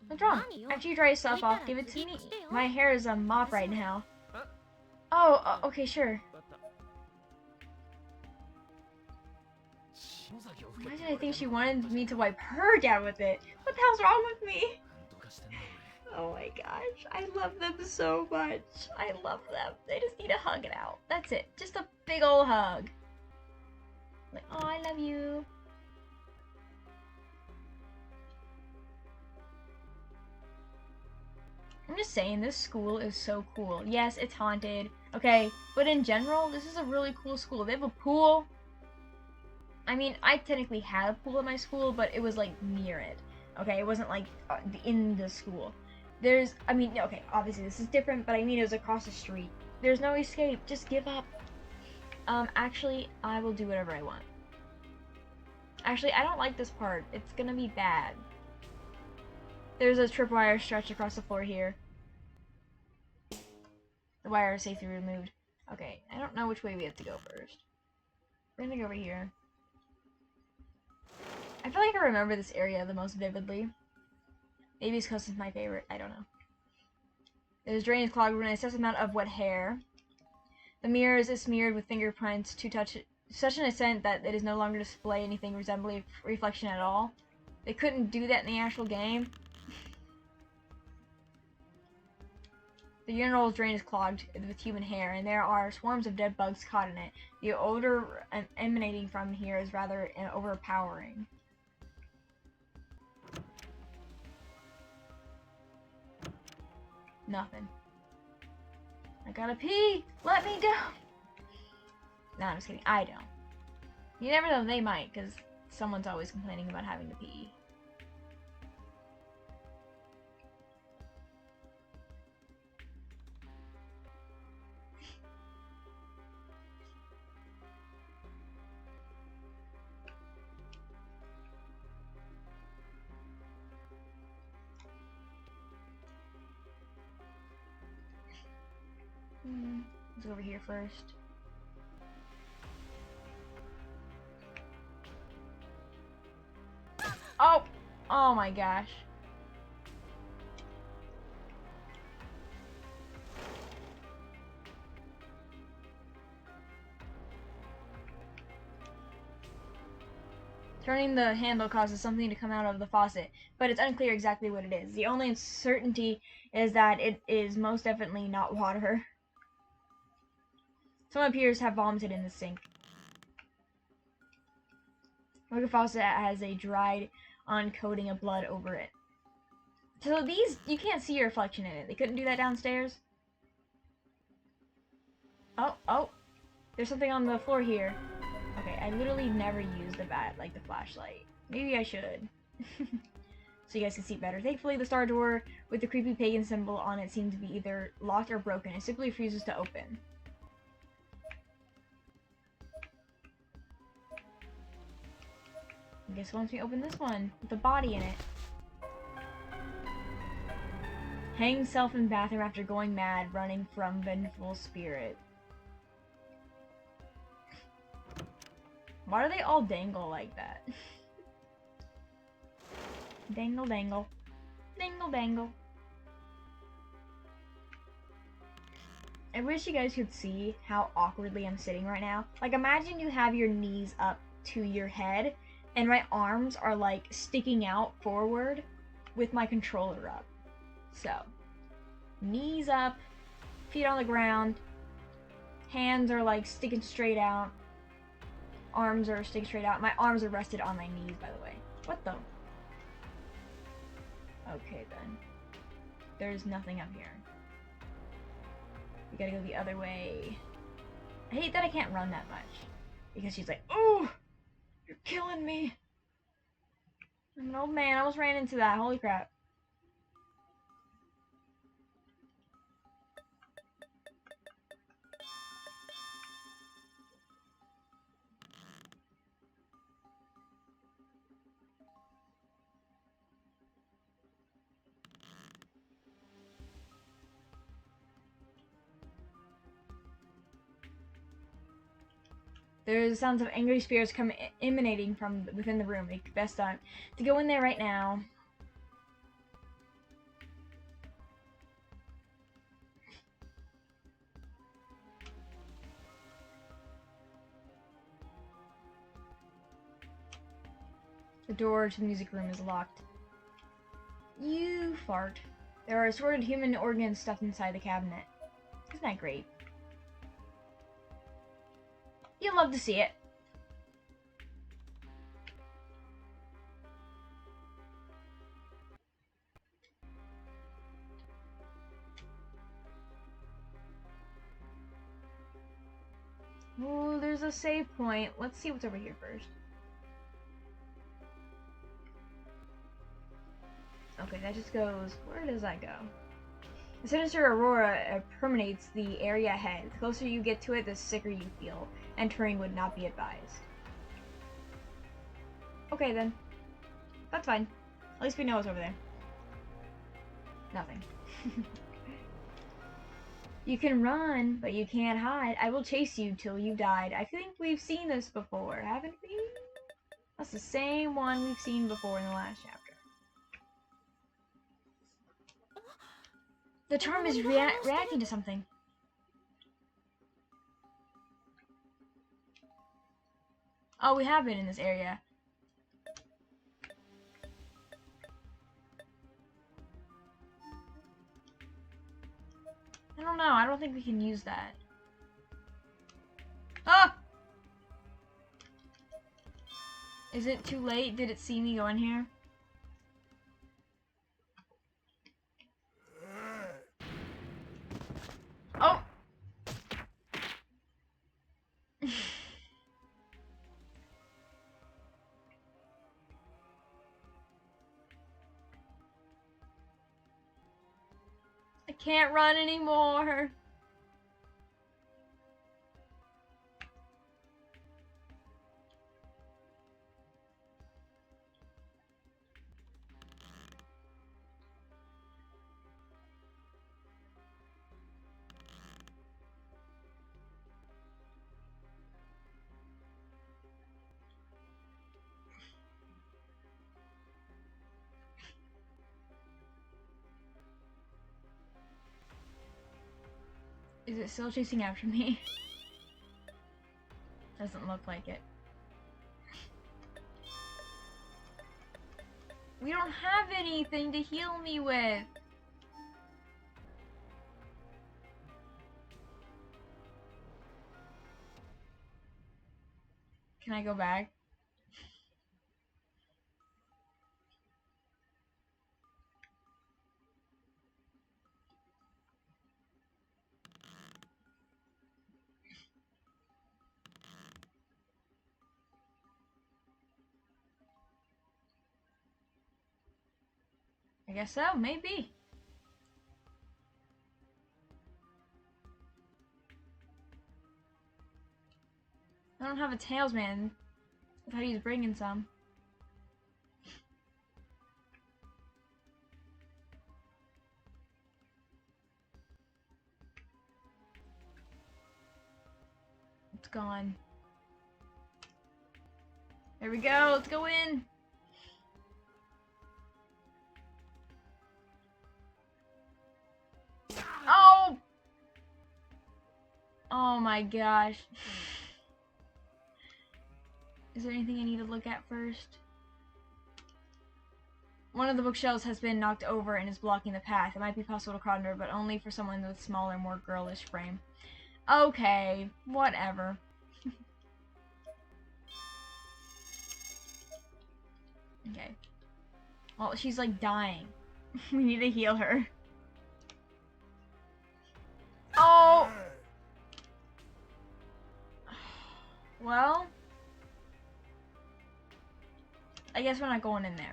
What's wrong? After you dry yourself off, give it to me. My hair is a mop right now. Oh, okay, sure. Why did I think she wanted me to wipe her down with it? What the hell's wrong with me? Oh my gosh, I love them so much. I love them. They just need to hug it out. That's it. Just a big old hug. Like, oh, I love you. I'm just saying, this school is so cool. Yes, it's haunted. Okay, but in general, this is a really cool school. They have a pool. I mean, I technically had a pool at my school, but it was, like, near it. Okay, it wasn't, like, in the school. Okay, obviously this is different, but I mean it was across the street. There's no escape. Just give up. Actually, I will do whatever I want. Actually, I don't like this part. It's gonna be bad. There's a tripwire stretched across the floor here. The wire is safely removed. Okay, I don't know which way we have to go first. We're gonna go over here. I feel like I remember this area the most vividly. Maybe it's because it's my favorite. I don't know. There's drainage clogged with an excessive amount of wet hair. The mirror is smeared with fingerprints to touch such an extent that it is no longer display anything resembling reflection at all. They couldn't do that in the actual game. The urinal drain is clogged with human hair, and there are swarms of dead bugs caught in it. The odor emanating from here is rather overpowering. Nothing. I gotta pee! Let me go! No, I'm just kidding. I don't. You never know, they might, because someone's always complaining about having to pee. Let's go over here first. Oh! Oh my gosh. Turning the handle causes something to come out of the faucet, but it's unclear exactly what it is. The only certainty is that it is most definitely not water. Someone appears to have vomited in the sink. Look, faucet has a dried on coating of blood over it. So these, you can't see your reflection in it. They couldn't do that downstairs. Oh, there's something on the floor here. Okay, I literally never use the flashlight. Maybe I should. So you guys can see better. Thankfully, the star door with the creepy pagan symbol on it seemed to be either locked or broken. It simply refuses to open. I guess once we open this one with a body in it. Hangs self in bathroom after going mad, running from vengeful spirit. Why do they all dangle like that? Dangle, dangle. Dangle, dangle. I wish you guys could see how awkwardly I'm sitting right now. Like, imagine you have your knees up to your head, and my arms are, like, sticking out forward with my controller up. So, knees up, feet on the ground, hands are, like, sticking straight out, arms are sticking straight out. My arms are rested on my knees, by the way. What the? Okay, then. There's nothing up here. We gotta go the other way. I hate that I can't run that much. Because she's like, "Ooh! You're killing me!" I'm an old man. I almost ran into that. Holy crap. There's sounds of angry spirits emanating from within the room. Make best time to go in there right now. The door to the music room is locked. You fart. There are assorted human organs stuffed inside the cabinet. Isn't that great? You'll love to see it. Ooh, there's a save point. Let's see what's over here first. Okay, that just goes... Where does that go? The sinister aurora permeates the area ahead. The closer you get to it, the sicker you feel. Entering would not be advised. Okay, then. That's fine. At least we know what's over there. Nothing. You can run, but you can't hide. I will chase you till you died. I think we've seen this before, haven't we? That's the same one we've seen before in the last chapter. The charm is reacting to something. Oh, we have been in this area. I don't know. I don't think we can use that. Ah! Is it too late? Did it see me go in here? Oh! I can't run anymore. Is it still chasing after me? Doesn't look like it. We don't have anything to heal me with. Can I go back? I guess so, maybe. I don't have a talesman. I thought he was bringing some. It's gone. There we go, let's go in. Oh! Oh my gosh. Is there anything I need to look at first? One of the bookshelves has been knocked over and is blocking the path. It might be possible to crawl under, but only for someone with smaller, more girlish frame. Okay, whatever. Okay. Well, she's like dying. We need to heal her. Oh! Well, I guess we're not going in there.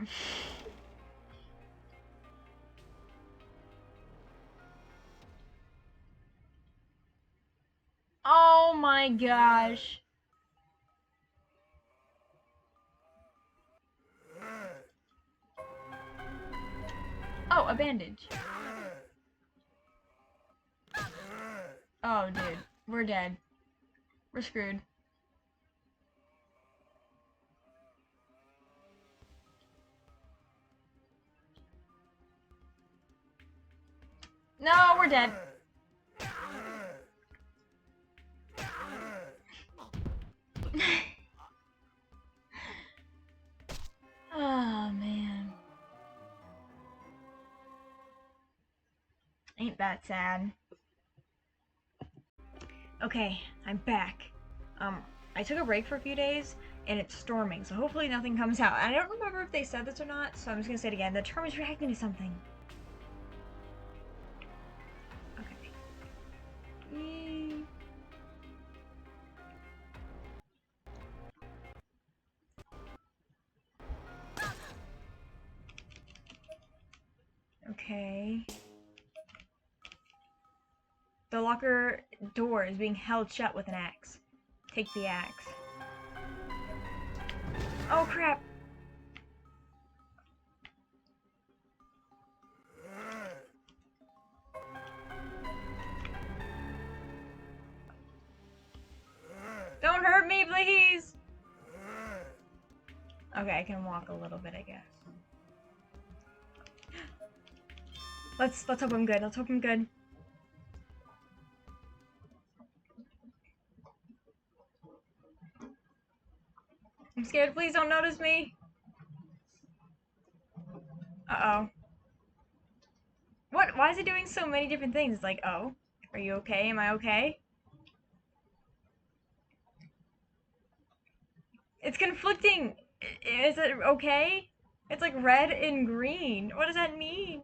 Oh my gosh. Oh, a bandage. Oh, dude. We're dead. We're screwed. No, we're dead. Oh, man. Ain't that sad. Okay, I'm back. I took a break for a few days, and it's storming, so hopefully nothing comes out. I don't remember if they said this or not, so I'm just gonna say it again. The term is reacting to something. Okay. Okay. The locker door is being held shut with an axe. Take the axe. Oh crap! Don't hurt me, please! Okay, I can walk a little bit, I guess. Let's hope I'm good. Let's hope I'm good. I'm scared. Please don't notice me. Uh-oh. What? Why is it doing so many different things? It's like, oh, are you okay? Am I okay? It's conflicting. Is it okay? It's like red and green. What does that mean?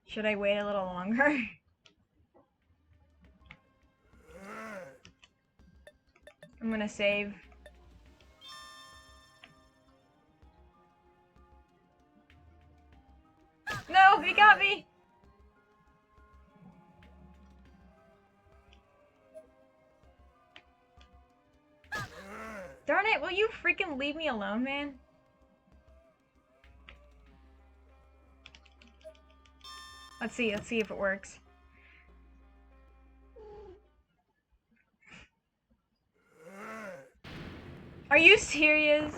Should I wait a little longer? I'm gonna save. No, he got me! Darn it, will you freaking leave me alone, man? Let's see if it works. Are you serious?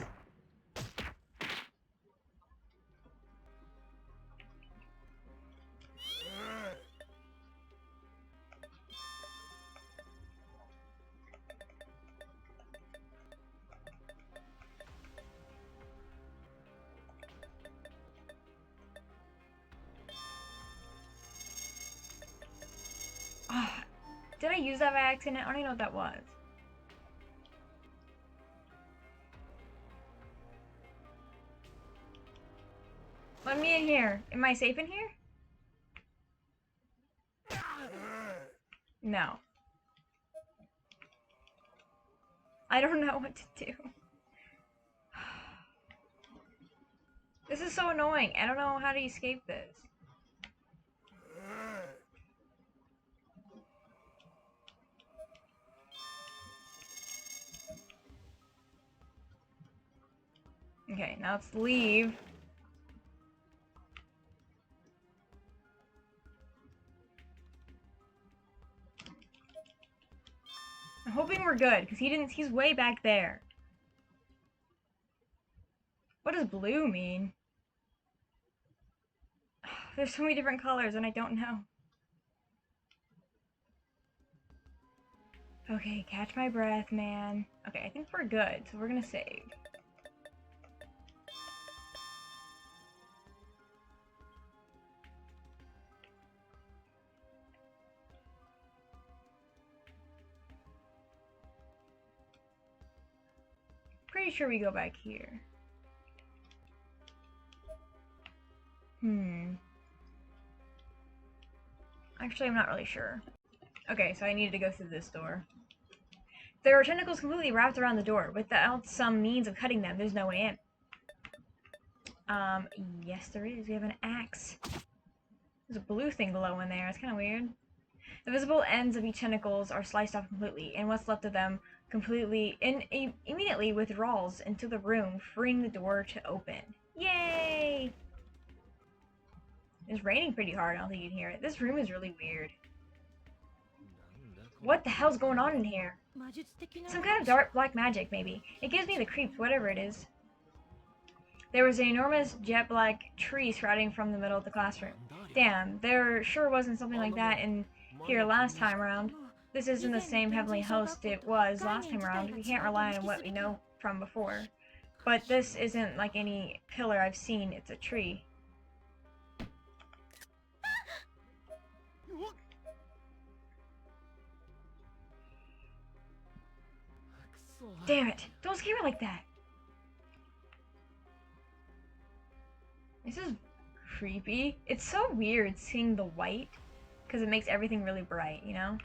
Did I use that by accident? I don't even know what that was. Let me in here. Am I safe in here? No. I don't know what to do. This is so annoying. I don't know how to escape this. Okay, now let's leave. I'm hoping we're good, because he's way back there. What does blue mean? There's so many different colors and I don't know. Okay, catch my breath, man. Okay, I think we're good, so we're gonna save. Pretty sure we go back here. Actually, I'm not really sure. Okay, so I needed to go through this door. There are tentacles completely wrapped around the door. Without some means of cutting them, there's no way in. Yes there is. We have an axe. There's a blue thing below in there. It's kind of weird. The visible ends of each tentacles are sliced off completely, and what's left of them immediately withdraws into the room, freeing the door to open. Yay! It's raining pretty hard. I don't think you can hear it. This room is really weird. What the hell's going on in here? Some kind of dark black magic, maybe. It gives me the creeps, whatever it is. There was an enormous jet black tree sprouting from the middle of the classroom. Damn, there sure wasn't something like that in here last time around. This isn't the same heavenly host it was last time around. We can't rely on what we know from before. But this isn't like any pillar I've seen, it's a tree. Damn it! Don't scare me like that! This is creepy. It's so weird seeing the white, because it makes everything really bright, you know?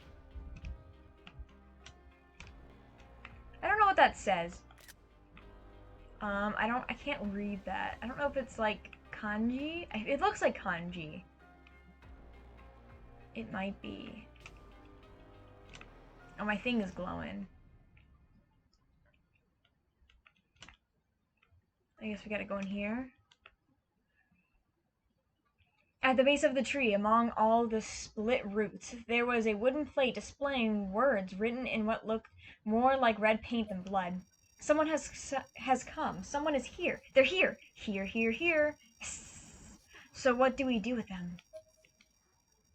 I don't know what that says. I can't read that. I don't know if it's like kanji. It looks like kanji. It might be. Oh, my thing is glowing. I guess we gotta go in here. At the base of the tree, among all the split roots, there was a wooden plate displaying words written in what looked more like red paint than blood. Someone has come. Someone is here. They're here. Here, here, here. So what do we do with them?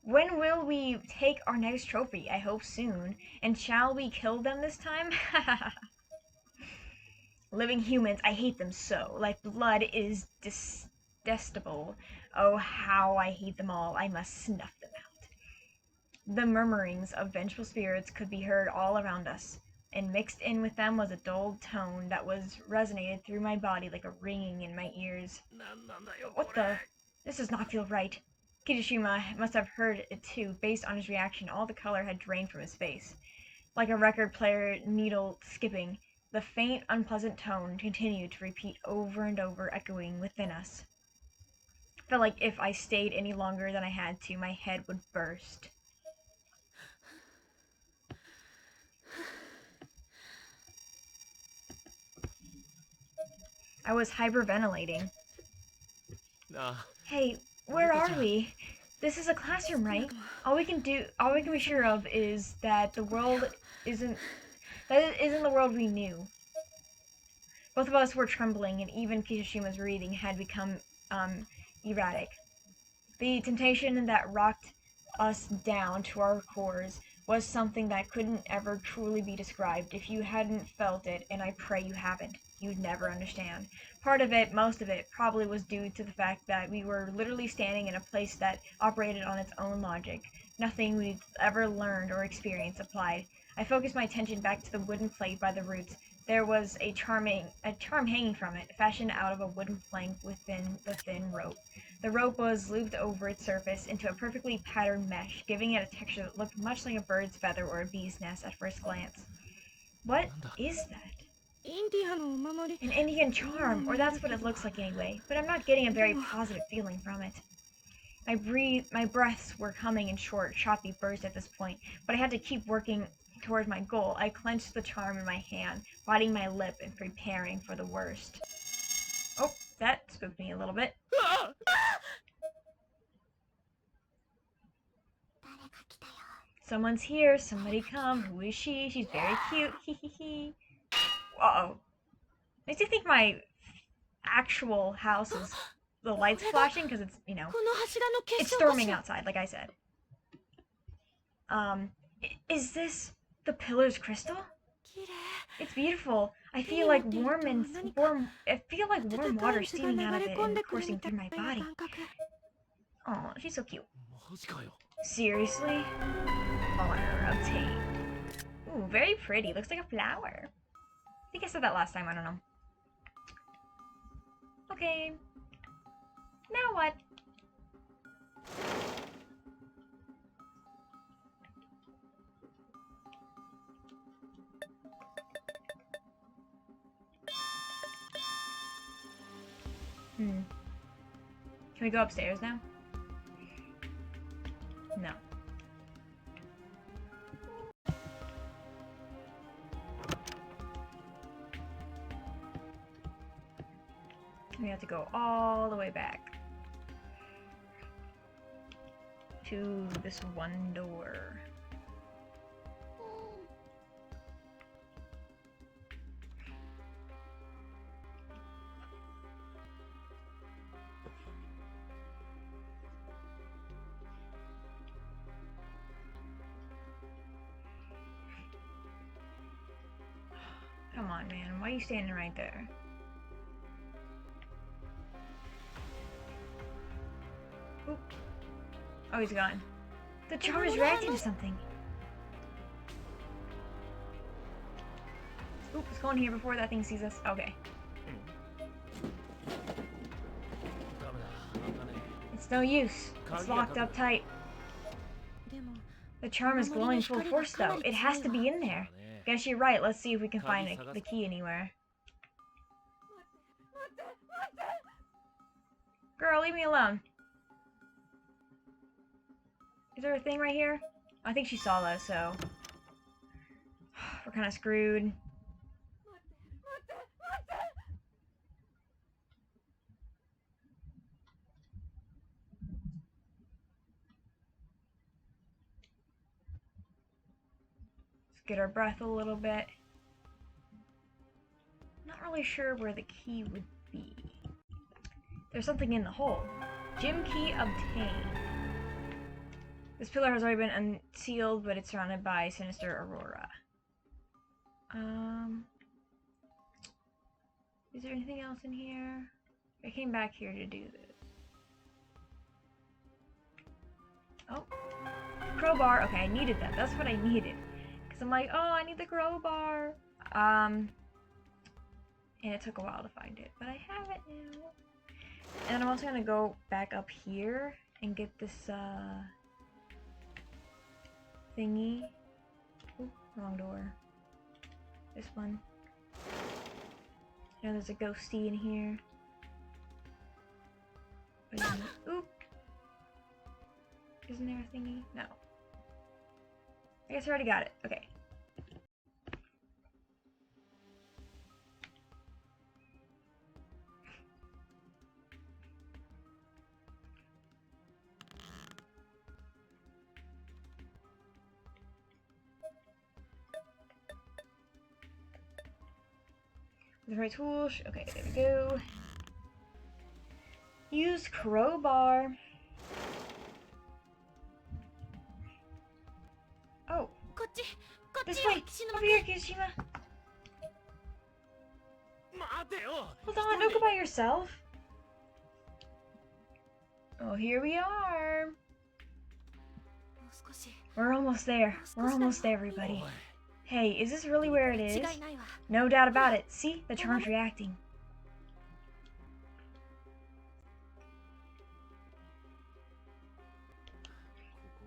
When will we take our next trophy? I hope soon. And shall we kill them this time? Living humans, I hate them so. Like blood is detestable. Oh, how I hate them all. I must snuff them out. The murmurings of vengeful spirits could be heard all around us, and mixed in with them was a dull tone that resonated through my body like a ringing in my ears. What the? This does not feel right. Kirishima must have heard it too. Based on his reaction, all the color had drained from his face. Like a record player needle skipping, the faint, unpleasant tone continued to repeat over and over, echoing within us. Felt like if I stayed any longer than I had to, my head would burst. I was hyperventilating. Hey, where are we? This is a classroom, right? All we can be sure of is that the world isn't the world we knew. Both of us were trembling, and even Kishishima's breathing had become erratic. The temptation that rocked us down to our cores was something that couldn't ever truly be described. If you hadn't felt it, and I pray you haven't, you'd never understand. Part of it, most of it, probably was due to the fact that we were literally standing in a place that operated on its own logic. Nothing we'd ever learned or experienced applied. I focused my attention back to the wooden plate by the roots. There was a charm hanging from it, fashioned out of a wooden plank within the thin rope. The rope was looped over its surface into a perfectly patterned mesh, giving it a texture that looked much like a bird's feather or a bee's nest at first glance. What is that? An Indian charm, or that's what it looks like anyway, but I'm not getting a very positive feeling from it. My breaths were coming in short, choppy bursts at this point, but I had to keep working toward my goal. I clenched the charm in my hand, biting my lip and preparing for the worst. Oh, that spooked me a little bit. Someone's here, somebody come. Who is she? She's very cute. Hee. Uh-oh. Makes me think my actual house is the lights flashing because it's, you know, it's storming outside, like I said. Is this the pillar's crystal? It's beautiful. I feel like warm water steaming out of it and coursing through my body. Oh, she's so cute. Seriously? Honor obtained. Ooh, very pretty. Looks like a flower. I think I said that last time, I don't know. Okay. Now what? Can we go upstairs now? No. We have to go all the way back to this one door. Come on, man. Why are you standing right there? Oop. Oh, he's gone. The charm is reacting to something. Oop, let's go in here before that thing sees us. Okay. It's no use. It's locked up tight. The charm is glowing full force, though. It has to be in there. Guess you're right. Let's see if we can find the key anywhere. Girl, leave me alone. Is there a thing right here? I think she saw us, so we're kind of screwed. Let's get our breath a little bit. Not really sure where the key would be. There's something in the hole. Gym key obtained. This pillar has already been unsealed, but it's surrounded by sinister aurora. Is there anything else in here? I came back here to do this. Oh, crowbar. Okay, I needed that. That's what I needed. Because I'm like, oh, I need the crowbar. And it took a while to find it, but I have it now. And I'm also gonna go back up here and get this, thingy. Ooh, wrong door. This one. You know, there's a ghosty in here. Oop! Isn't there a thingy? No. I guess I already got it. Okay. The right tools. Okay, there we go. Use crowbar. Oh. This way. Over here, Kishima. Hold on, don't go by yourself. Oh, here we are. We're almost there. We're almost there, everybody. Hey, is this really where it is? No doubt about it. See? The charm's reacting.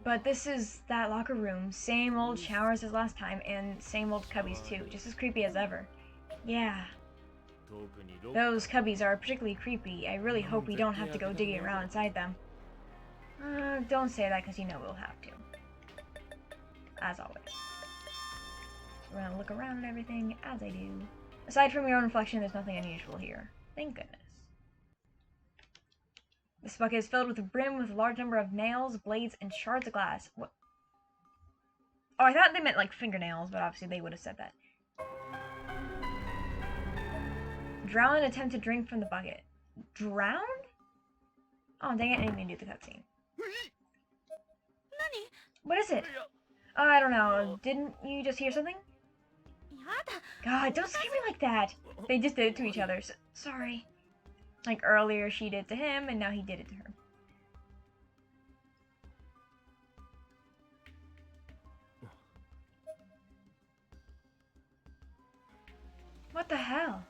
But this is that locker room. Same old showers as last time, and same old cubbies too. Just as creepy as ever. Yeah. Those cubbies are particularly creepy. I really hope we don't have to go digging around inside them. Don't say that because you know we'll have to. As always. So we're gonna look around and everything, as I do. Aside from your own reflection, there's nothing unusual here. Thank goodness. This bucket is filled with a brim with a large number of nails, blades, and shards of glass. What? Oh, I thought they meant like fingernails, but obviously they would have said that. Drown and attempt to drink from the bucket. Drown? Oh, dang it, I didn't mean to do the cutscene. What is it? Oh, I don't know. Didn't you just hear something? God, don't scare me like that. They just did it to each other. Sorry. Like earlier she did to him, and now he did it to her. What the hell?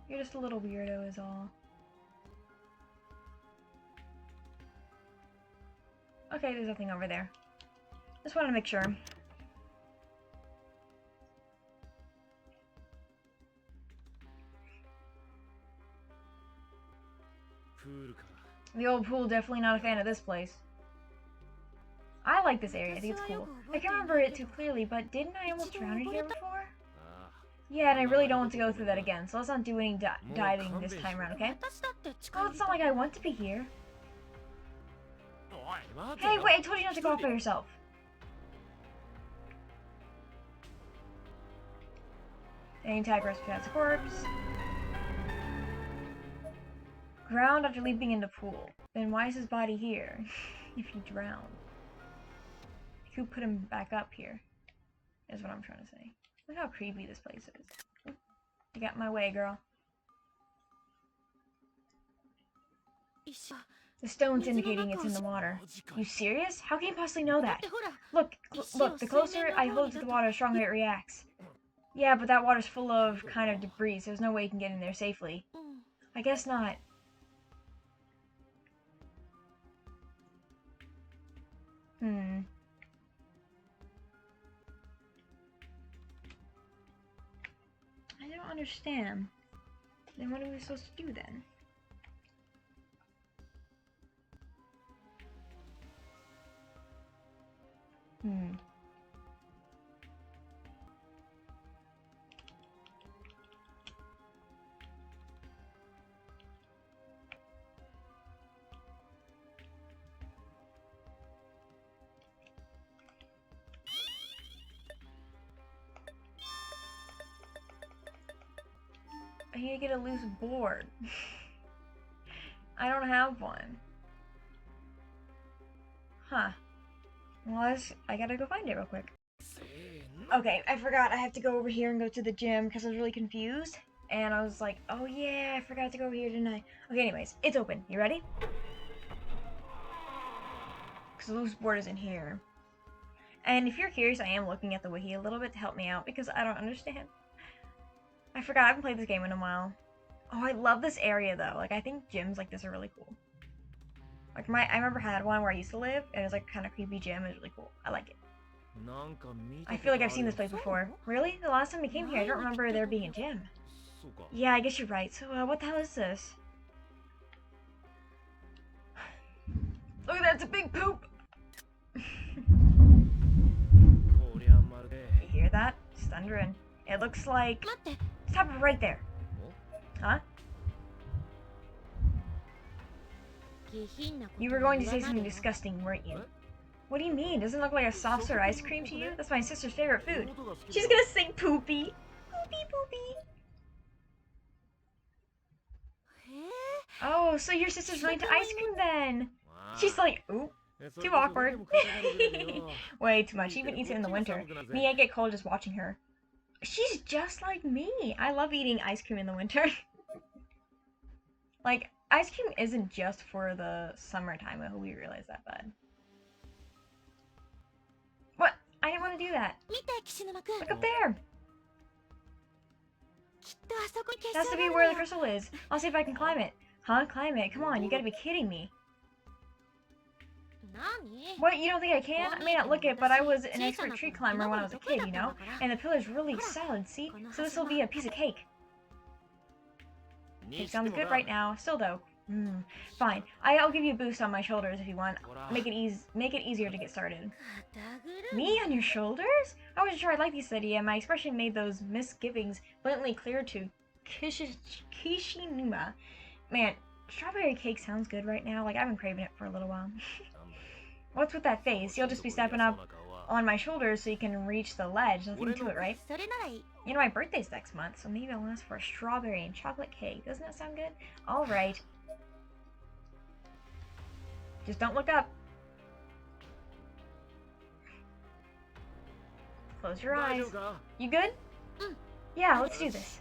You're just a little weirdo is all. Okay, there's nothing over there. Just wanted to make sure. The old pool, definitely not a fan of this place. I like this area, I think it's cool. I can't remember it too clearly, but didn't I almost drown in here before? Yeah, and I really don't want to go through that again, so let's not do any diving this time around, okay? Oh, it's not like I want to be here. Hey, wait, I told you not to go off by yourself. Any tag represents a corpse. Ground after leaping into pool. Then why is his body here? If he drowned. Who put him back up here? Is what I'm trying to say. Look how creepy this place is. You got my way, girl. The stone's indicating it's in the water. You serious? How can you possibly know that? Look, look, the closer I hold it to the water, the stronger it reacts. Yeah, but that water's full of kind of debris, so there's no way you can get in there safely. I guess not. I don't understand. Then what are we supposed to do then? I need to get a loose board. I don't have one. Huh. Well, I gotta go find it real quick. Okay, I forgot I have to go over here and go to the gym because I was really confused. And I was like, oh yeah, I forgot to go over here, didn't I? Okay, anyways, it's open. You ready? Because the loose board is in here. And if you're curious, I am looking at the wiki a little bit to help me out because I don't understand. I forgot I haven't played this game in a while. Oh, I love this area though. Like, I think gyms like this are really cool. Like, I remember I had one where I used to live, and it was like kind of creepy gym. It was really cool. I like it. I feel like I've seen this place before. Really? The last time we came here, I don't remember there being a gym. Yeah, I guess you're right. So, what the hell is this? Look at that, it's a big poop! You hear that? It's thundering. It looks like... Stop it right there. Huh? You were going to say something disgusting, weren't you? What do you mean? Doesn't it look like a soft serve ice cream to you? That's my sister's favorite food. She's gonna sing poopy. Poopy, poopy. Oh, so your sister's really into ice cream then. She's like, oop. Too awkward. Way too much. She even eats it in the winter. Me, I get cold just watching her. She's just like me. I love eating ice cream in the winter. Like, ice cream isn't just for the summertime. I hope we realize that, bud. What? I didn't want to do that. Look up there. It has to be where the crystal is. I'll see if I can climb it. Huh? Climb it? Come on, you gotta be kidding me. What, you don't think I can? I may not look it, but I was an expert tree climber when I was a kid, you know? And the pillar's really solid, see? So this will be a piece of cake. Cake sounds good right now. Still though. Fine. I'll give you a boost on my shoulders if you want. Make it easier to get started. Me on your shoulders? I wasn't sure I'd like this idea. My expression made those misgivings blatantly clear to Kishinuma. Man, strawberry cake sounds good right now. Like, I've been craving it for a little while. What's with that face? You'll just be stepping up on my shoulders so you can reach the ledge. Nothing to it, right? You know, my birthday's next month, so maybe I'll ask for a strawberry and chocolate cake. Doesn't that sound good? Alright. Just don't look up. Close your eyes. You good? Yeah, let's do this.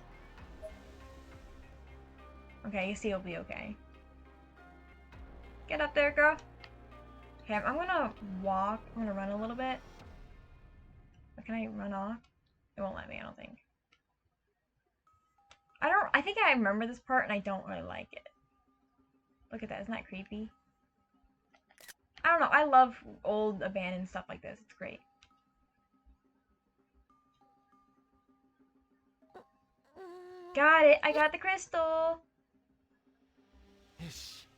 Okay, you see you'll be okay. Get up there, girl. Okay, I'm gonna walk. I'm gonna run a little bit. Or can I run off? It won't let me, I don't think. I think I remember this part and I don't really like it. Look at that, isn't that creepy? I don't know, I love old abandoned stuff like this. It's great. Got it, I got the crystal.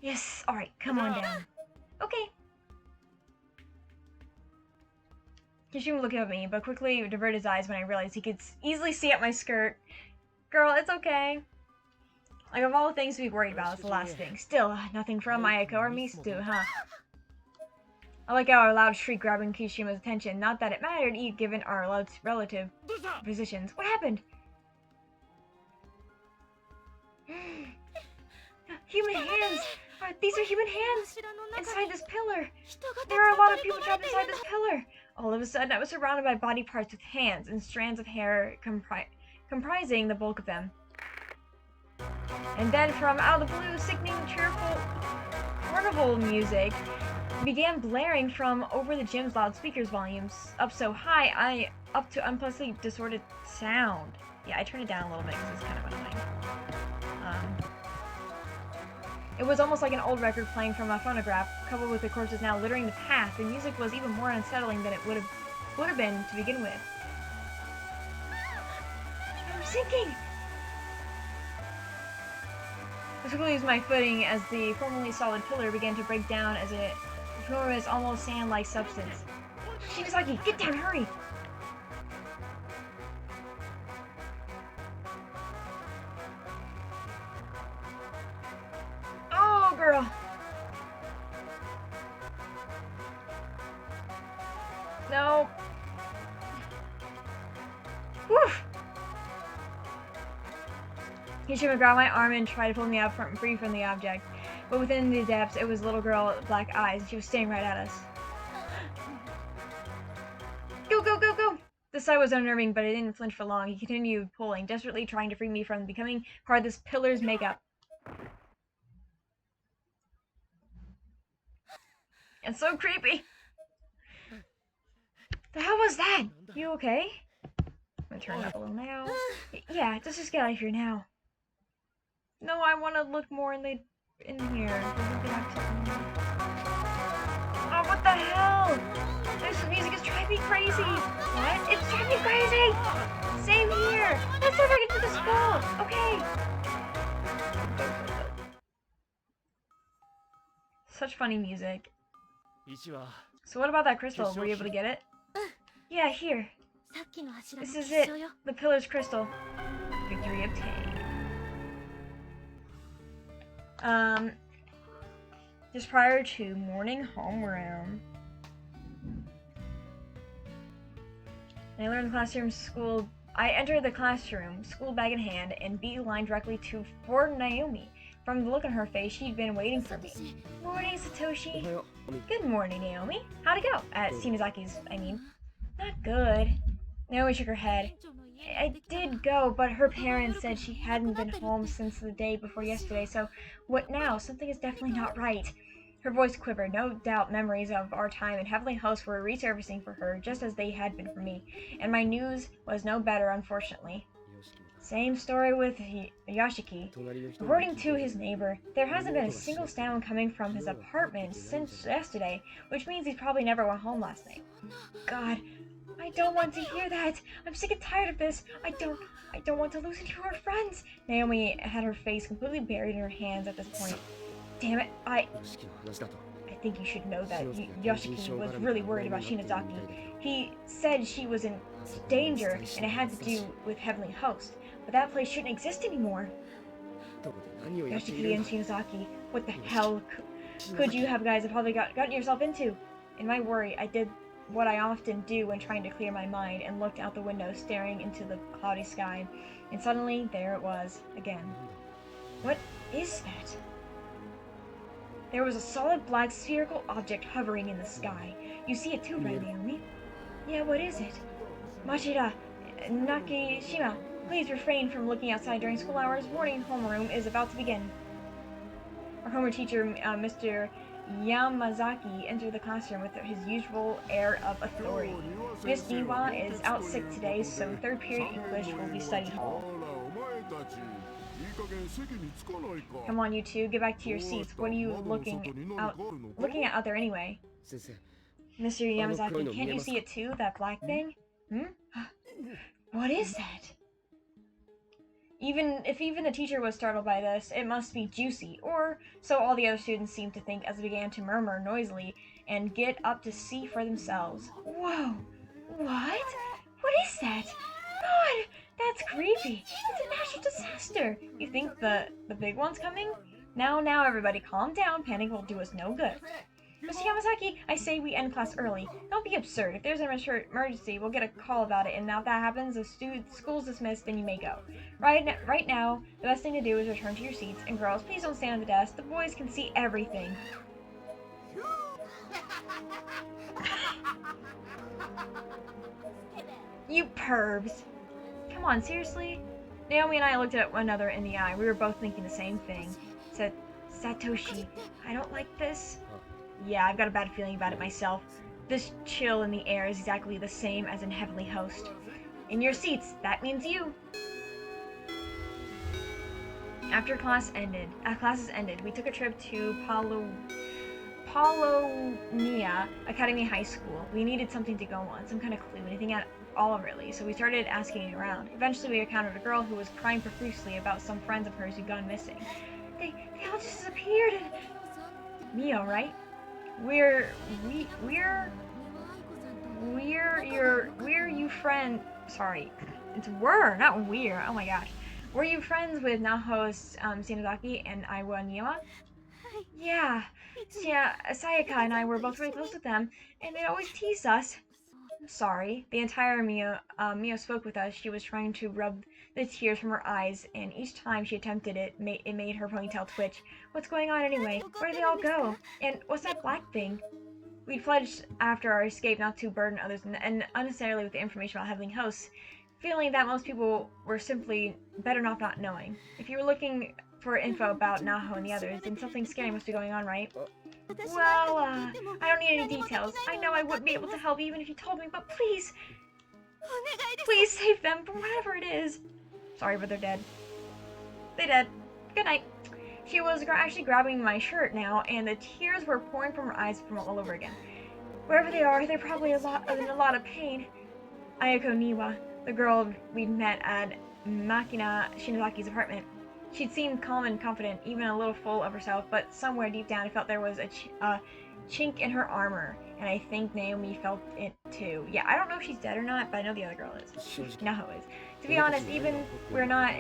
Yes, alright, come on down. Okay. Kishima looked at me, but quickly diverted his eyes when I realized he could easily see up my skirt. Girl, it's okay. Like, of all the things to be worried about, it's the last thing. Still, nothing from Ayako or Mistu, huh? I like our loud shriek grabbing Kishima's attention. Not that it mattered, given our relative positions. What happened? Human hands! These are human hands! Inside this pillar! There are a lot of people trapped inside this pillar! All of a sudden, I was surrounded by body parts with hands and strands of hair comprising the bulk of them. And then, from out of the blue, sickening, cheerful carnival music began blaring from over the gym's loudspeakers volumes up so high, up to unpleasantly distorted sound. Yeah, I turned it down a little bit because it's kind of annoying. It was almost like an old record playing from a phonograph, coupled with the corpses now littering the path. The music was even more unsettling than it would have been to begin with. I'm sinking! I quickly lose my footing as the formerly solid pillar began to break down as it formed its almost sand-like substance. Shinozaki, get down, hurry! Oh, girl! No. Whew! Kishima grabbed my arm and tried to pull me out free from the object. But within the depths, it was a little girl with black eyes. She was staring right at us. Go, go, go, go! The sight was unnerving, but I didn't flinch for long. He continued pulling, desperately trying to free me from becoming part of this pillar's makeup. It's so creepy! The hell was that? You okay? I'm gonna turn it up a little now. Yeah, let's just get out of here now. No, I want to look more in here. Oh, what the hell? This music is driving me crazy. What? It's driving me crazy. Same here. Let's go back into the school. Okay. Such funny music. So what about that crystal? Were you able to get it? Yeah, here. This is it. The pillar's crystal. Victory obtained. Just prior to morning homeroom. I learned the classroom school. I entered the classroom, school bag in hand, and beeline directly for Naomi. From the look on her face, she'd been waiting for me. Morning, Satoshi. Good morning, Naomi. How'd it go? At Shinazaki's, I mean. Not good. Naomi shook her head. I did go, but her parents said she hadn't been home since the day before yesterday, so what now? Something is definitely not right. Her voice quivered. No doubt memories of our time in Heavenly Host were resurfacing for her, just as they had been for me. And my news was no better, unfortunately. Same story with Yashiki. According to his neighbor, there hasn't been a single sound coming from his apartment since yesterday, which means he probably never went home last night. God, I don't want to hear that. I'm sick and tired of this. I don't want to lose any more friends. Naomi had her face completely buried in her hands at this point. Damn it, I think you should know that Yoshiki was really worried about Shinozaki. He said she was in danger and it had to do with Heavenly Host, but that place shouldn't exist anymore. Yoshiki and Shinozaki, what the hell could you have guys have probably gotten yourself into? In my worry, I did what I often do when trying to clear my mind and looked out the window staring into the cloudy sky, and suddenly there it was again. What is that? There was a solid black spherical object hovering in the sky. You see it too, right, Naomi? Yeah, what is it? Machida, Nakishima, please refrain from looking outside during school hours. Morning homeroom is about to begin. Our homeroom teacher, Mr. Yamazaki, entered the classroom with his usual air of authority. Miss Niwa is out sick today, so third period English will be study hall. Come on, you two, get back to your seats. What are you looking at out there anyway? Mr. Yamazaki, can't you see it too, that black thing? What is that? If even the teacher was startled by this, it must be juicy, or so all the other students seemed to think as they began to murmur noisily and get up to see for themselves. Whoa! What? What is that? God! That's creepy. It's a natural disaster. You think the big one's coming? Now, everybody, calm down. Panic will do us no good. Mr. Yamazaki, I say we end class early. Don't be absurd. If there's an emergency, we'll get a call about it, and now if that happens, the school's dismissed, then you may go. Right now, the best thing to do is return to your seats, and girls, please don't stand on the desk. The boys can see everything. You pervs. Come on, seriously? Naomi and I looked at one another in the eye. We were both thinking the same thing. Said, Satoshi, I don't like this. Yeah, I've got a bad feeling about it myself. This chill in the air is exactly the same as in Heavenly Host. In your seats, that means you. After classes ended, we took a trip to Polonia Academy High School. We needed something to go on, some kind of clue, anything at all really, so we started asking around. Eventually we encountered a girl who was crying profusely about some friends of hers who'd gone missing. They all just disappeared. Mio, right? We're you friend? Sorry, it's we're, not we're. Oh my gosh, were you friends with Naho's Shinozaki and Iwa Niwa? Yeah, Sayaka and I were both really close with them, and they always teased us. I'm sorry. The entire Mio spoke with us. She was trying to rub the tears from her eyes, and each time she attempted it, it made her ponytail twitch. What's going on anyway? Where did they all go? And what's that black thing? We pledged after our escape not to burden others and unnecessarily with the information about Heavenly Hosts, feeling that most people were simply better off not knowing. If you were looking for info about Naho and the others, then something scary must be going on, right? Well, I don't need any details. I know I wouldn't be able to help even if you told me, but please save them from whatever it is. Sorry, but they're dead. They dead. Good night. She was actually grabbing my shirt now, and the tears were pouring from her eyes from all over again. Wherever they are, they're probably in a lot of pain. Ayako Niwa, the girl we'd met at Makina Shinozaki's apartment. She'd seemed calm and confident, even a little full of herself, but somewhere deep down I felt there was a chink in her armor, and I think Naomi felt it too. Yeah, I don't know if she's dead or not, but I know the other girl is. Naho is. To be honest, even we're not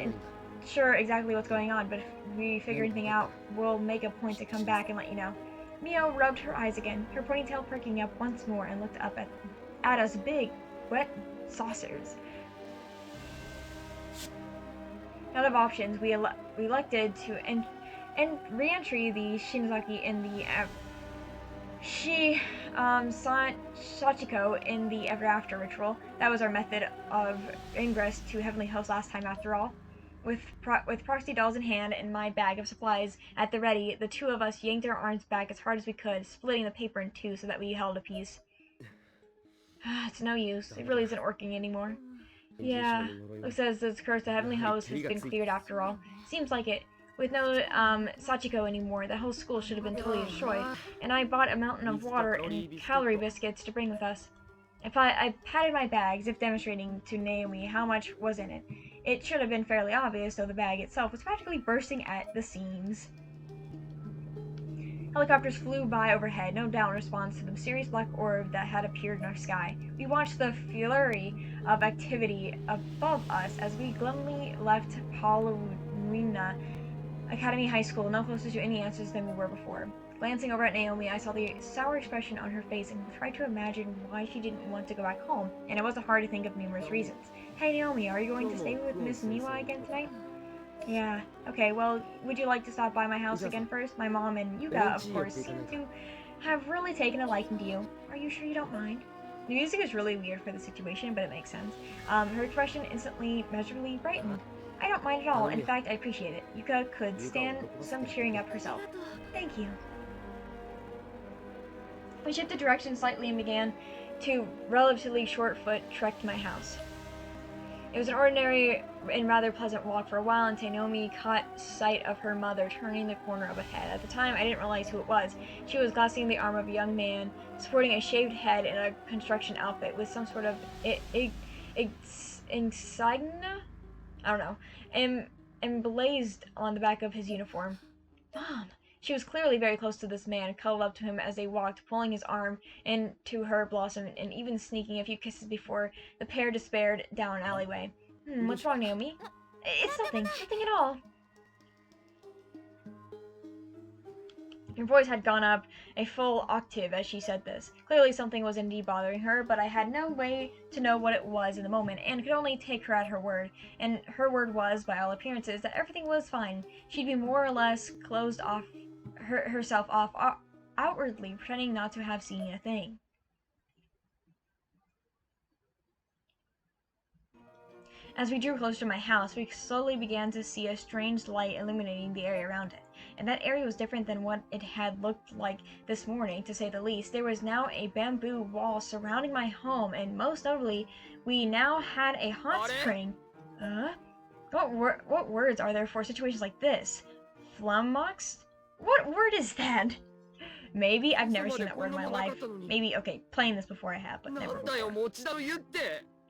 sure exactly what's going on, but if we figure anything out, we'll make a point to come back and let you know. Mio rubbed her eyes again, her ponytail perking up once more, and looked up at us big, wet saucers. Out of options, we elected to re-entry the Shinozaki in the Sachiko in the Ever After ritual. That was our method of ingress to Heavenly Host last time, after all. With proxy dolls in hand and my bag of supplies at the ready, the two of us yanked our arms back as hard as we could, splitting the paper in two so that we held a piece. It's no use. It really isn't working anymore. Yeah, looks as this curse of Heavenly Host has been cleared after all. Seems like it. With no Sachiko anymore, the whole school should have been totally destroyed, and I bought a mountain of water and calorie biscuits to bring with us. I patted my bag, as if demonstrating to Naomi how much was in it. It should have been fairly obvious, though the bag itself was practically bursting at the seams. Helicopters flew by overhead, no doubt in response to the mysterious black orb that had appeared in our sky. We watched the flurry of activity above us as we glumly left Palomina Academy High School, no closer to any answers than we were before. Glancing over at Naomi, I saw the sour expression on her face and tried to imagine why she didn't want to go back home, and it wasn't hard to think of numerous reasons. Hey Naomi, are you going to stay with Miss Miwa again tonight? Yeah. Okay, well, would you like to stop by my house again first? My mom and Yuga, of course, seem to have really taken a liking to you. Are you sure you don't mind? The music is really weird for the situation, but it makes sense. Her expression instantly, measurably brightened. I don't mind at all. In fact, I appreciate it. Yuka could stand some cheering up herself. Thank you. We shifted direction slightly and began to relatively short foot trek to my house. It was an ordinary and rather pleasant walk for a while until Naomi caught sight of her mother turning the corner up ahead. At the time, I didn't realize who it was. She was glancing the arm of a young man, sporting a shaved head in a construction outfit with some sort of insignia? I don't know, emblazoned on the back of his uniform. Mom! She was clearly very close to this man, cuddled up to him as they walked, pulling his arm into her bosom and even sneaking a few kisses before the pair despaired down an alleyway. What's wrong, Naomi? It's nothing at all. Her voice had gone up a full octave as she said this. Clearly something was indeed bothering her, but I had no way to know what it was in the moment, and could only take her at her word. And her word was, by all appearances, that everything was fine. She'd be more or less closed off herself off outwardly, pretending not to have seen a thing. As we drew closer to my house, we slowly began to see a strange light illuminating the area around it. And that area was different than what it had looked like this morning, to say the least. There was now a bamboo wall surrounding my home, and most notably, we now had a hot spring. What words are there for situations like this? Flummoxed? What word is that? Maybe? I've never seen that word in my life. Maybe, okay, playing this before I have, but never before.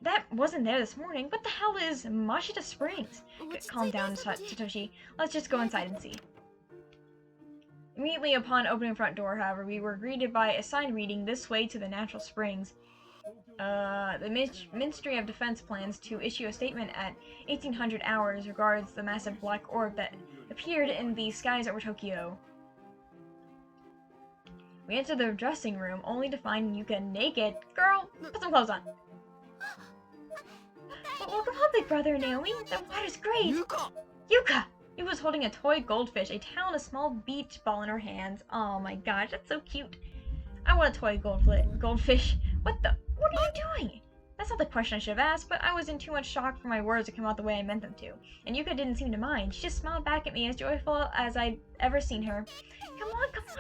That wasn't there this morning. What the hell is Mashita Springs? Calm down, Satoshi. Let's just go inside and see. Immediately upon opening the front door, however, we were greeted by a sign reading, "This way to the natural springs." The Ministry of Defense plans to issue a statement at 1800 hours regards the massive black orb that appeared in the skies over Tokyo. We entered the dressing room only to find Yuka naked. Girl, put some clothes on. Welcome home, big brother, Naomi. The water's great. Yuka! Yuka was holding a toy goldfish, a towel, and a small beach ball in her hands. Oh my gosh, that's so cute. I want a toy goldfish. What are you doing? That's not the question I should have asked, but I was in too much shock for my words to come out the way I meant them to. And Yuka didn't seem to mind. She just smiled back at me as joyful as I'd ever seen her. Come on, it's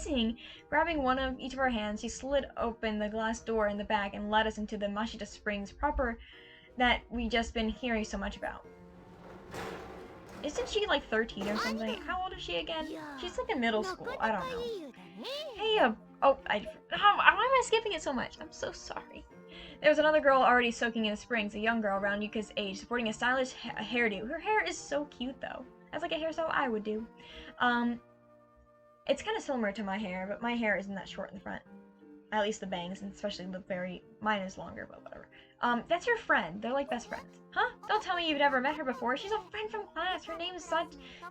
amazing! Grabbing one of each of our hands, she slid open the glass door in the back and led us into the Mashita Springs proper that we just been hearing so much about. Isn't she like 13 or something? How old is she again? She's like in middle school. I don't know. Hey, how am I skipping it so much? I'm so sorry. There was another girl already soaking in the springs, a young girl around Yuka's age, supporting a stylish hairdo. Her hair is so cute, though. That's like a hairstyle I would do. It's kind of similar to my hair, but my hair isn't that short in the front. At least the bangs, and especially mine is longer, but whatever. That's your friend. They're like best friends. Huh? Don't tell me you've never met her before. She's a friend from class. Her name is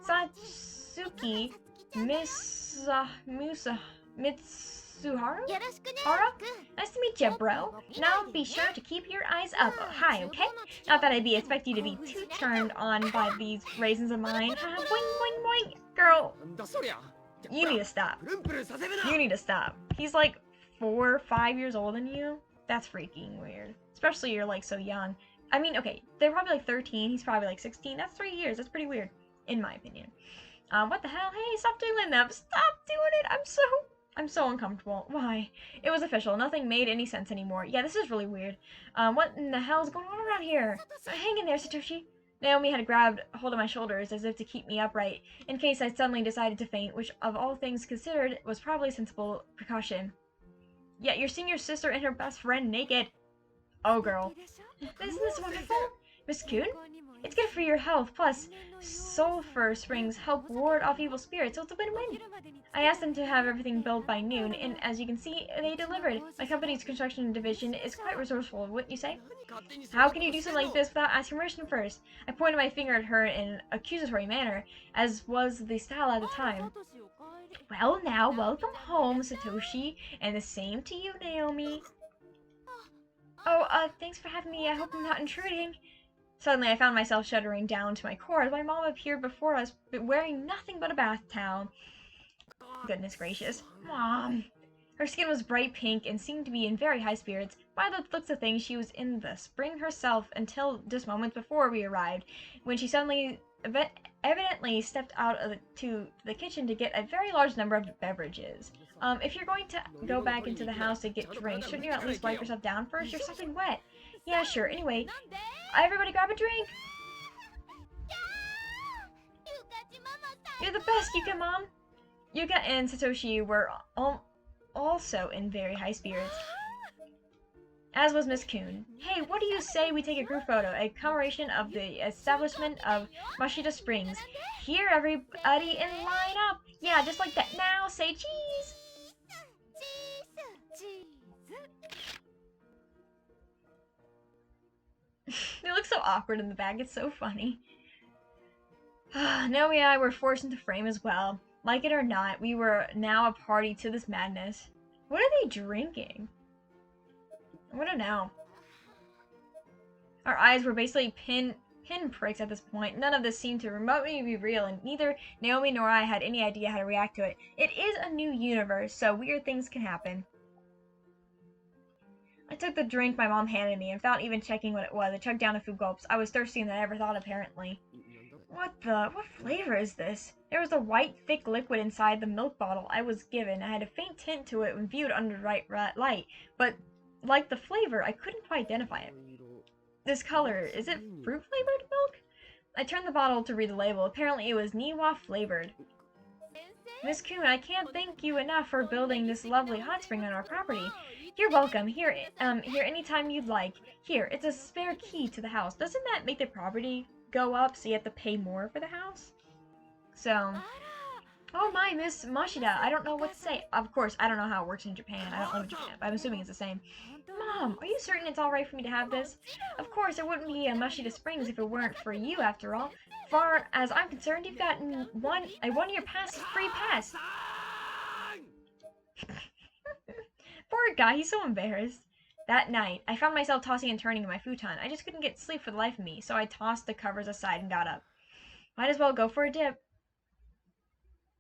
Satsuki Mitsuharu? Hara? Nice to meet you, bro. Now be sure to keep your eyes up high, okay? Not that I'd expect you to be too turned on by these raisins of mine. Boing, boing, boing. Girl, you need to stop. You need to stop. He's like 4 or 5 years older than you? That's freaking weird. Especially you're like so young. I mean, okay, they're probably like 13. He's probably like 16. That's 3 years. That's pretty weird, in my opinion. What the hell? Hey, stop doing that. Stop doing it. I'm so uncomfortable. Why? It was official. Nothing made any sense anymore. Yeah, this is really weird. What in the hell is going on around here? Hang in there, Satoshi. Naomi had grabbed hold of my shoulders as if to keep me upright, in case I suddenly decided to faint, which, of all things considered, was probably a sensible precaution. Yet you're seeing your sister and her best friend naked. Oh, girl. Isn't this wonderful? Miss Kuhn? It's good for your health, plus sulfur springs help ward off evil spirits, so it's a win-win. I asked them to have everything built by noon, and as you can see, they delivered. My company's construction division is quite resourceful, wouldn't you say? How can you do something like this without asking permission first? I pointed my finger at her in an accusatory manner, as was the style at the time. Well now, welcome home, Satoshi, and the same to you, Naomi. Oh, thanks for having me. I hope I'm not intruding. Suddenly, I found myself shuddering down to my core as my mom appeared before us, wearing nothing but a bath towel. Goodness gracious. Mom! Her skin was bright pink and seemed to be in very high spirits. By the looks of things, she was in the spring herself until just moments before we arrived, when she suddenly evidently stepped out to the kitchen to get a very large number of beverages. If you're going to go back into the house to get drinks, shouldn't you at least wipe yourself down first? You're sopping wet. Yeah, sure. Anyway, everybody grab a drink. You're the best, Yuka, Mom. Yuka and Satoshi were also in very high spirits, as was Miss Kuhn. Hey, what do you say we take a group photo, a commemoration of the establishment of Mashita Springs? Here, everybody, in line up. Yeah, just like that. Now, say cheese. They look so awkward in the back. It's so funny. Naomi and I were forced into frame as well. Like it or not, we were now a party to this madness. What are they drinking? I want to know. Our eyes were basically pin pricks at this point. None of this seemed to remotely be real, and neither Naomi nor I had any idea how to react to it. It is a new universe, so weird things can happen. I took the drink my mom handed me, and without even checking what it was, I chugged down a few gulps. I was thirstier than I ever thought, apparently. What flavor is this? There was a white, thick liquid inside the milk bottle I was given. I had a faint tint to it when viewed under the right light, but like the flavor, I couldn't quite identify it. This color, is it fruit-flavored milk? I turned the bottle to read the label. Apparently it was Niwa flavored. Miss Kuhn, I can't thank you enough for building this lovely hot spring on our property. You're welcome. Here anytime you'd like. Here, it's a spare key to the house. Doesn't that make the property go up so you have to pay more for the house? So, oh my, Miss Mashida, I don't know what to say. Of course, I don't know how it works in Japan. I don't live in Japan, but I'm assuming it's the same. Mom, are you certain it's alright for me to have this? Of course, there wouldn't be a Mashida Springs if it weren't for you, after all. Far as I'm concerned, you've gotten a one-year pass, free pass. Poor guy, he's so embarrassed. That night, I found myself tossing and turning in my futon. I just couldn't get sleep for the life of me, so I tossed the covers aside and got up. Might as well go for a dip.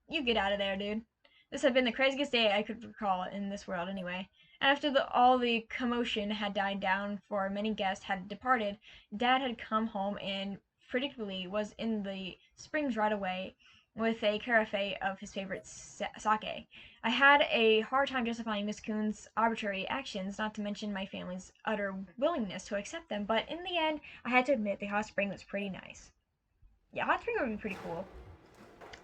You get out of there, dude. This had been the craziest day I could recall in this world, anyway. After all the commotion had died down, for many guests had departed, Dad had come home and predictably was in the springs right away with a carafe of his favorite sake. I had a hard time justifying Miss Kuhn's arbitrary actions, not to mention my family's utter willingness to accept them, but in the end, I had to admit the hot spring was pretty nice. Yeah, hot spring would be pretty cool.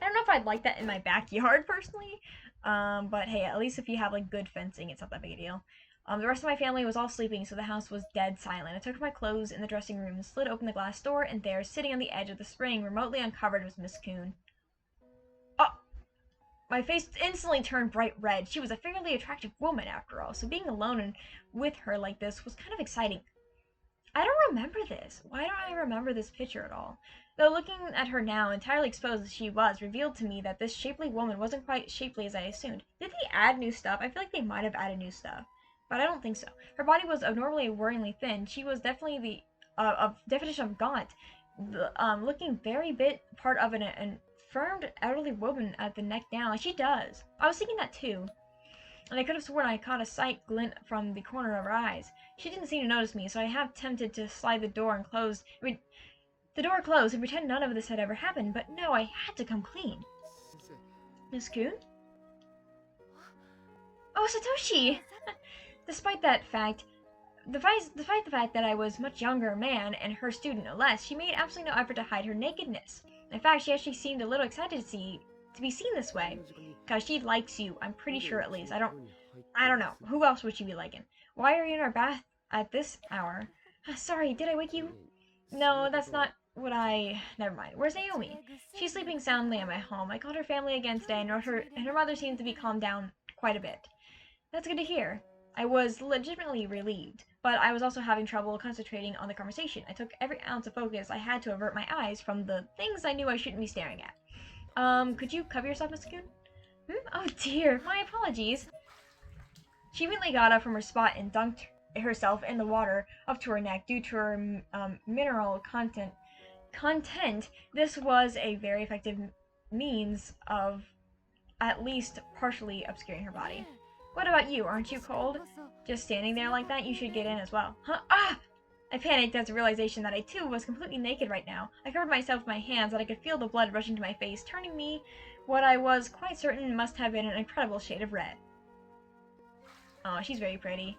I don't know if I'd like that in my backyard, personally, but hey, at least if you have, like, good fencing, it's not that big a deal. The rest of my family was all sleeping, so the house was dead silent. I took my clothes in the dressing room, slid open the glass door, and there, sitting on the edge of the spring, remotely uncovered, was Miss Kuhn. Oh! My face instantly turned bright red. She was a fairly attractive woman, after all, so being alone and with her like this was kind of exciting. I don't remember this. Why don't I remember this picture at all? Though looking at her now, entirely exposed as she was, revealed to me that this shapely woman wasn't quite shapely as I assumed. Did they add new stuff? I feel like they might have added new stuff, but I don't think so. Her body was abnormally worryingly thin. She was definitely the definition of gaunt, looking very bit part of an infirmed elderly woman at the neck down, like she does. I was thinking that too. and I could have sworn I caught a sight glint from the corner of her eyes. She didn't seem to notice me, so I half tempted to slide the door and the door closed and pretend none of this had ever happened, but no, I had to come clean. Miss Kuhn? Oh, Satoshi! Despite that fact, despite the fact that I was a much younger man and her student no less, she made absolutely no effort to hide her nakedness. In fact, she actually seemed a little excited to be seen this way. Cause she likes you, I'm pretty sure at least. I don't know. Who else would she be liking? Why are you in our bath at this hour? Sorry, did I wake you? No, that's not what I... Never mind. Where's Naomi? She's sleeping soundly at my home. I called her family again today, and her mother seems to be calmed down quite a bit. That's good to hear. I was legitimately relieved, but I was also having trouble concentrating on the conversation. I took every ounce of focus I had to avert my eyes from the things I knew I shouldn't be staring at. Could you cover yourself, Miss Kuhn? Oh dear, my apologies. She immediately got up from her spot and dunked herself in the water up to her neck due to her mineral content. This was a very effective means of at least partially obscuring her body. What about you? Aren't you cold? Just standing there like that? You should get in as well. Huh? Ah! I panicked at the realization that I too was completely naked right now. I covered myself with my hands and I could feel the blood rushing to my face, turning me what I was quite certain must have been an incredible shade of red. Oh, she's very pretty.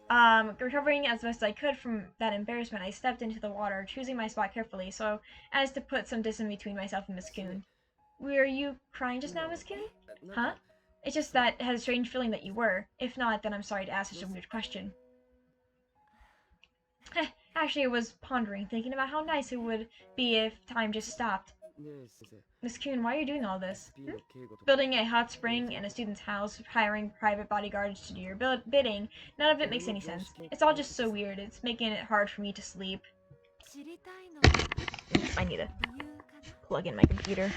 Recovering as best I could from that embarrassment, I stepped into the water, choosing my spot carefully so as to put some distance between myself and Miss Kuhn. Were you crying just now, Miss Kuhn? Huh? It's just that I had a strange feeling that you were. If not, then I'm sorry to ask such a weird question. Actually, I was pondering, thinking about how nice it would be if time just stopped. Miss Kuhn, why are you doing all this? Building a hot spring in a student's house, hiring private bodyguards to do your bidding, none of it makes any sense. It's all just so weird. It's making it hard for me to sleep. I need to plug in my computer.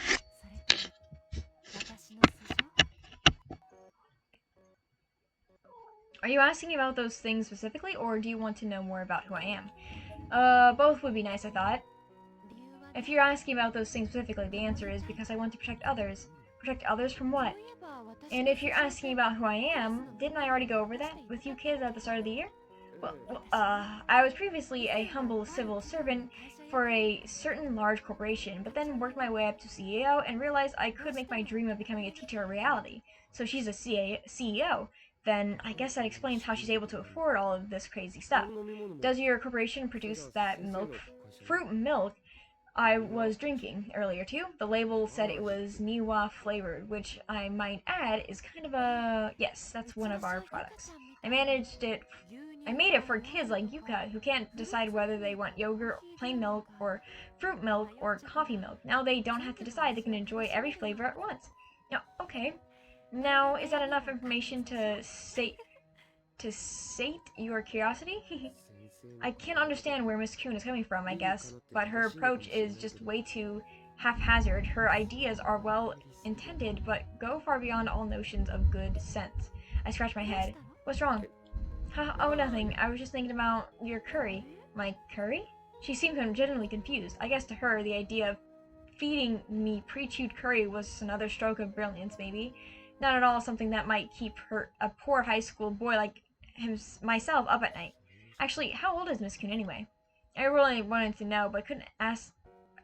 Are you asking about those things specifically, or do you want to know more about who I am? Both would be nice, I thought. If you're asking about those things specifically, the answer is because I want to protect others. Protect others from what? And if you're asking about who I am, didn't I already go over that with you kids at the start of the year? Well, I was previously a humble civil servant for a certain large corporation, but then worked my way up to CEO and realized I could make my dream of becoming a teacher a reality. So she's a CEO. Then I guess that explains how she's able to afford all of this crazy stuff. Does your corporation produce that fruit milk I was drinking earlier too? The label said it was Niwa flavored, which I might add is kind of a... Yes, that's one of our products. I made it for kids like Yuka who can't decide whether they want yogurt, plain milk, or fruit milk, or coffee milk. Now they don't have to decide, they can enjoy every flavor at once. Now, okay. Now, is that enough information to sate your curiosity? I can't understand where Miss Kuhn is coming from, I guess, but her approach is just way too haphazard. Her ideas are well intended, but go far beyond all notions of good sense. I scratch my head. What's wrong? Oh, nothing. I was just thinking about your curry. My curry? She seemed genuinely confused. I guess to her, the idea of feeding me pre-chewed curry was another stroke of brilliance, maybe. Not at all something that might keep a poor high school boy like myself up at night. Actually, how old is Miss Kuhn anyway? I really wanted to know, but couldn't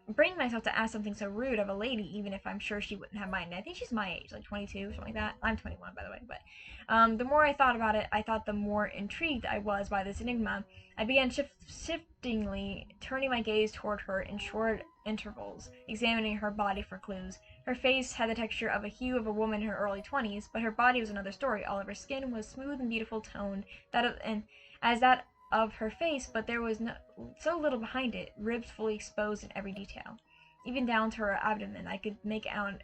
bring myself to ask something so rude of a lady, even if I'm sure she wouldn't have minded. I think she's my age, like 22, something like that. I'm 21, by the way. But the more I thought about it, I thought the more intrigued I was by this enigma. I began shiftingly turning my gaze toward her in short intervals, examining her body for clues. Her face had the texture of a hue of a woman in her early 20s, but her body was another story. All of her skin was smooth and beautiful toned, as that of her face, but there was so little behind it, ribs fully exposed in every detail. Even down to her abdomen, I could make out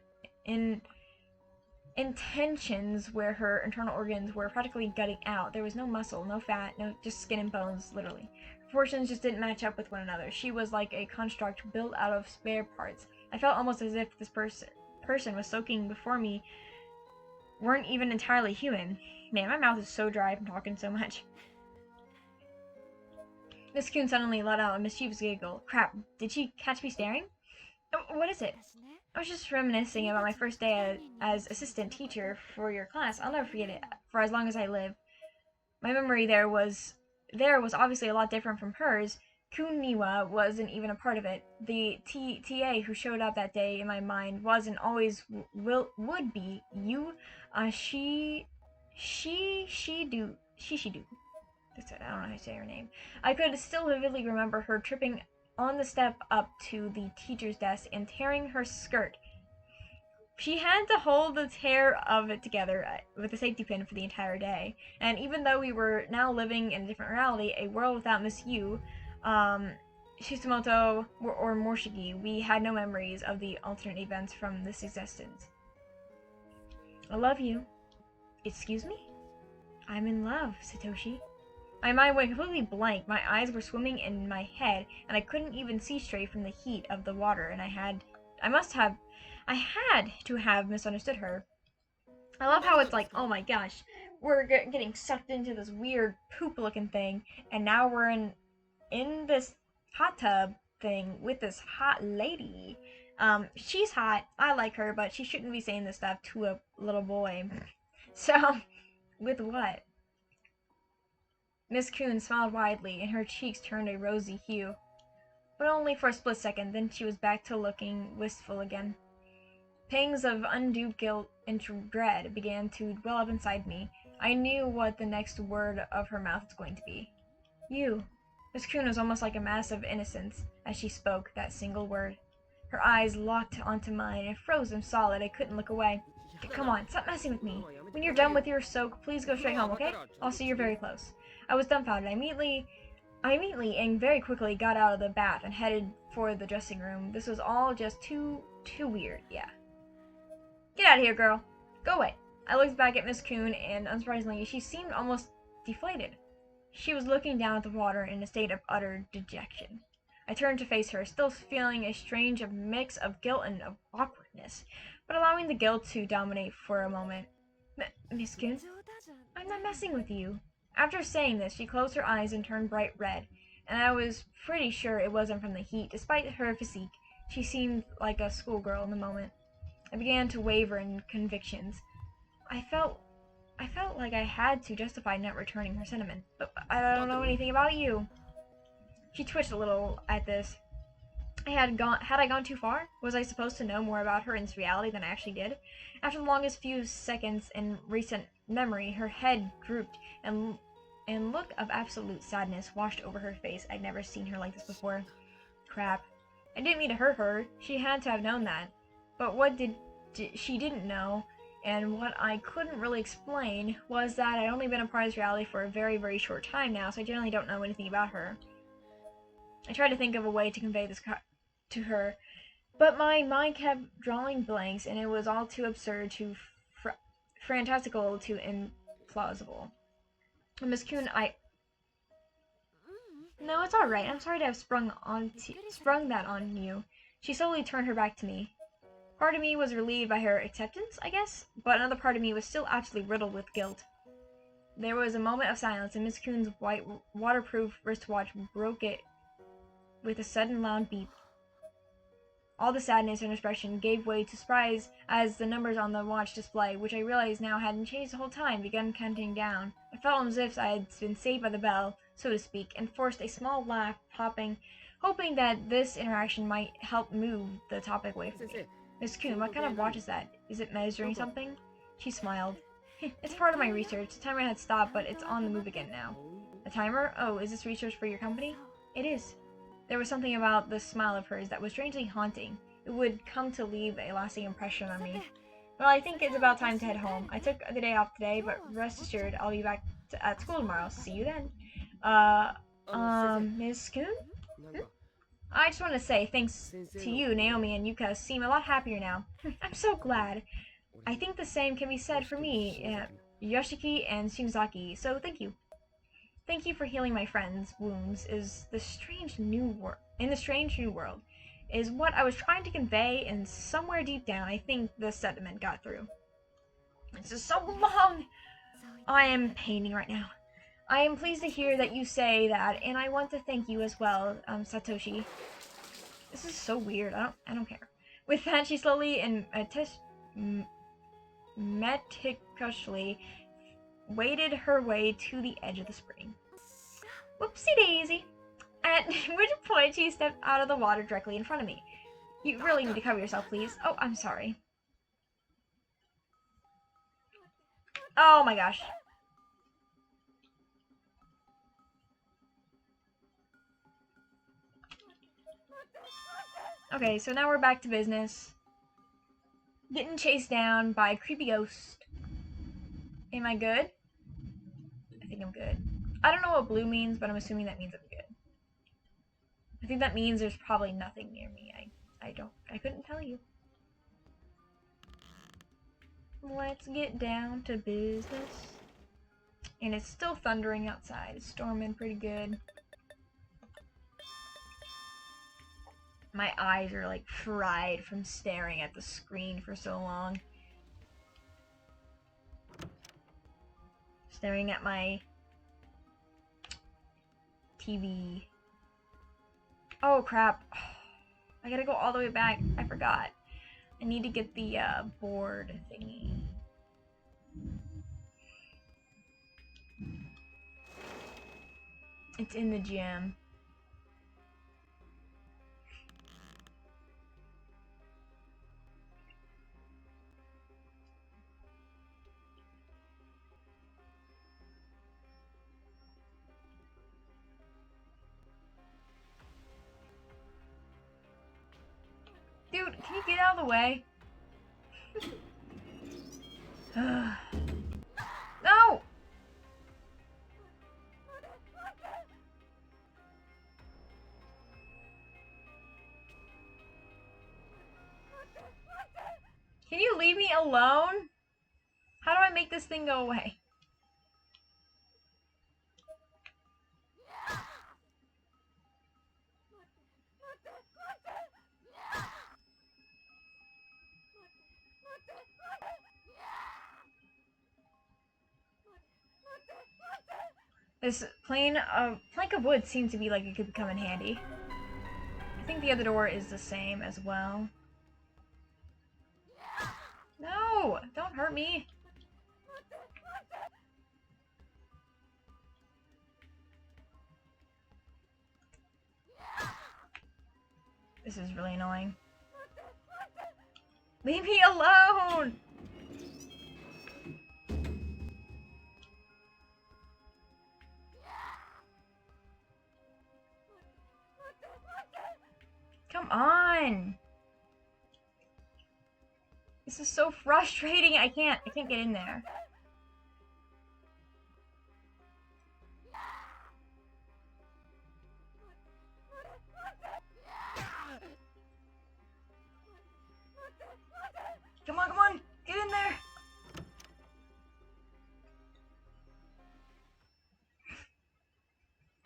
intentions where her internal organs were practically gutting out. There was no muscle, no fat, no just skin and bones, literally. Proportions just didn't match up with one another. She was like a construct built out of spare parts. I felt almost as if this person was soaking before me weren't even entirely human. Man, my mouth is so dry from talking so much. Miss Kuhn suddenly let out a mischievous giggle. Crap, did she catch me staring? What is it? I was just reminiscing about my first day as assistant teacher for your class. I'll never forget it for as long as I live. My memory there was obviously a lot different from hers. Kuniwa wasn't even a part of it. The TA who showed up that day in my mind wasn't always would be you. She do. That's it. I don't know how to say her name. I could still vividly remember her tripping on the step up to the teacher's desk and tearing her skirt. She had to hold the tear of it together with a safety pin for the entire day. And even though we were now living in a different reality, a world without Miss Yu, Shizumoto, or Morshigi, we had no memories of the alternate events from this existence. I love you. Excuse me? I'm in love, Satoshi. My mind went completely blank. My eyes were swimming in my head, and I couldn't even see straight from the heat of the water, and I had to have misunderstood her. I love how it's like, oh my gosh, we're getting sucked into this weird poop-looking thing, and now we're in this hot tub thing with this hot lady. She's hot. I like her, but she shouldn't be saying this stuff to a little boy. So, with what? Miss Kuhn smiled widely, and her cheeks turned a rosy hue. But only for a split second, then she was back to looking wistful again. Pangs of undue guilt and dread began to well up inside me. I knew what the next word of her mouth was going to be. You. Miss Kuhn was almost like a mask of innocence as she spoke that single word. Her eyes locked onto mine and froze them solid. I couldn't look away. Come on, stop messing with me. When you're done with your soak, please go straight home, okay? Also, you're very close. I was dumbfounded. I immediately and very quickly got out of the bath and headed for the dressing room. This was all just too weird, yeah. Get out of here, girl. Go away. I looked back at Miss Kuhn, and unsurprisingly, she seemed almost deflated. She was looking down at the water in a state of utter dejection. I turned to face her, still feeling a strange mix of guilt and of awkwardness, but allowing the guilt to dominate for a moment. Miss Kuhn, I'm not messing with you. After saying this, she closed her eyes and turned bright red, and I was pretty sure it wasn't from the heat. Despite her physique, she seemed like a schoolgirl in the moment. I began to waver in convictions. I felt like I had to justify not returning her sentiment. But I don't know anything about you. She twitched a little at this. Had I gone too far? Was I supposed to know more about her in reality than I actually did? After the longest few seconds in recent memory, her head drooped, and look of absolute sadness washed over her face. I'd never seen her like this before. Crap. I didn't mean to hurt her. She had to have known that. But what she didn't know, and what I couldn't really explain, was that I'd only been a part of this reality for a very, very short time now, so I generally don't know anything about her. I tried to think of a way to convey this to her, but my mind kept drawing blanks, and it was all too absurd, too fantastical, too implausible. Miss Kuhn, No, it's alright. I'm sorry to have sprung that on you. She slowly turned her back to me. Part of me was relieved by her acceptance, I guess, but another part of me was still absolutely riddled with guilt. There was a moment of silence, and Miss Kuhn's white waterproof wristwatch broke it with a sudden loud beep. All the sadness and expression gave way to surprise as the numbers on the watch display, which I realized now hadn't changed the whole time, began counting down. I felt as if I had been saved by the bell, so to speak, and forced a small laugh, hoping that this interaction might help move the topic away from me. Miss Kuhn, what kind of watch is that? Is it measuring something? She smiled. It's part of my research. The timer had stopped, but it's on the move again now. A timer? Oh, is this research for your company? It is. There was something about this smile of hers that was strangely haunting. It would come to leave a lasting impression on me. Well, I think it's about time to head home. I took the day off today, but rest assured, I'll be back at school tomorrow. See you then. Miss Kuhn? I just want to say thanks to you, Naomi and Yuka seem a lot happier now. I'm so glad. I think the same can be said for me, Yoshiki and Shimazaki, so thank you. Thank you for healing my friend's wounds in the strange new world, is what I was trying to convey, and somewhere deep down, I think the sentiment got through. This is so long! I am painting right now. I am pleased to hear that you say that, and I want to thank you as well, Satoshi. This is so weird. I don't care. With that, she slowly and meticulously waded her way to the edge of the spring. Whoopsie daisy! At which point she stepped out of the water directly in front of me. You really need to cover yourself, please. Oh, I'm sorry. Oh my gosh. Okay, so now we're back to business. Getting chased down by a creepy ghost. Am I good? I think I'm good. I don't know what blue means, but I'm assuming that means I'm good. I think that means there's probably nothing near me. I couldn't tell you. Let's get down to business. And it's still thundering outside. It's storming pretty good. My eyes are like fried from staring at the screen for so long. Staring at my TV. Oh crap. I gotta go all the way back. I forgot. I need to get the board thingy. It's in the gym. Dude, can you get out of the way? No! Can you leave me alone? How do I make this thing go away? This plank of wood seems to be like it could come in handy. I think the other door is the same as well. No! Don't hurt me! This is really annoying. Leave me alone! Come on! This is so frustrating. I can't get in there. Come on, get in there.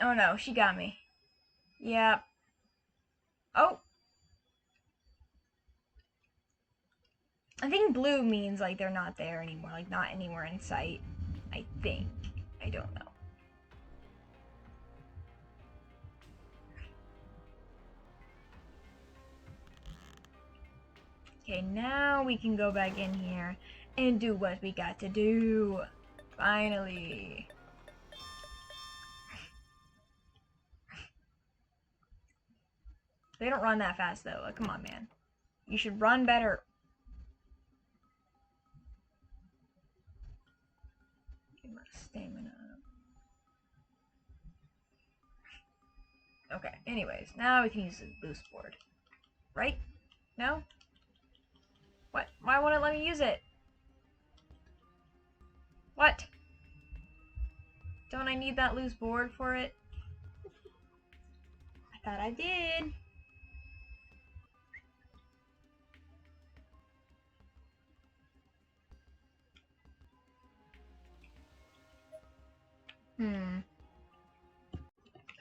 Oh no, she got me. Yep. Oh. I think blue means like they're not there anymore, like not anywhere in sight. I think. I don't know. Okay, now we can go back in here and do what we got to do. Finally. They don't run that fast though. Like, come on, man. You should run better. Get my stamina up. Okay, anyways, now we can use the boost board. Right? No? What? Why won't it let me use it? What? Don't I need that loose board for it? I thought I did.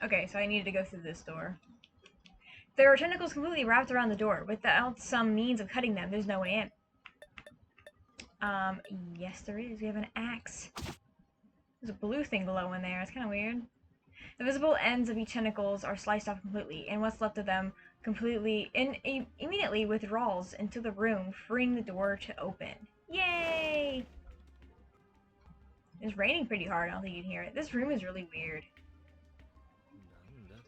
Okay, so I needed to go through this door. There are tentacles completely wrapped around the door. Without some means of cutting them, there's no way in. Yes there is. We have an axe. There's a blue thing below in there. It's kind of weird. The visible ends of each tentacles are sliced off completely, and what's left of them completely and immediately withdraws into the room, freeing the door to open. Yay! It's raining pretty hard, I don't think you can hear it. This room is really weird.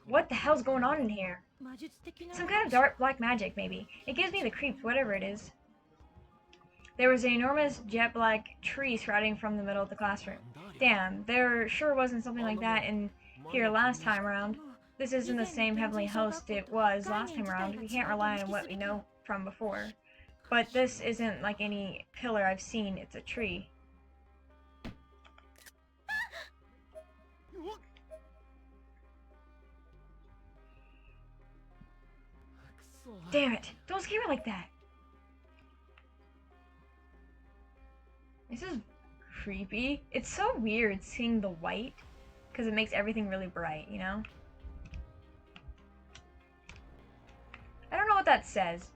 What the hell's going on in here? Some kind of dark black magic, maybe. It gives me the creeps, whatever it is. There was an enormous jet black tree sprouting from the middle of the classroom. Damn, there sure wasn't something like that in here last time around. This isn't the same heavenly host it was last time around. We can't rely on what we know from before. But this isn't like any pillar I've seen, it's a tree. Damn it! Don't scare me like that! This is creepy. It's so weird seeing the white, because it makes everything really bright, you know? I don't know what that says.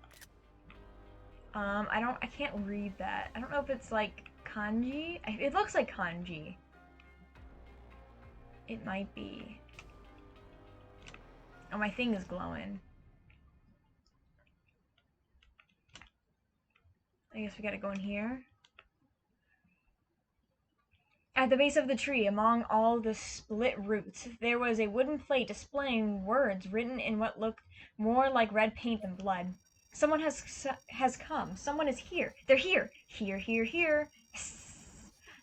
I can't read that. I don't know if it's like kanji. It looks like kanji. It might be. Oh, my thing is glowing. I guess we gotta go in here. At the base of the tree, among all the split roots, there was a wooden plate displaying words written in what looked more like red paint than blood. Someone has come. Someone is here. They're here. Here, here, here.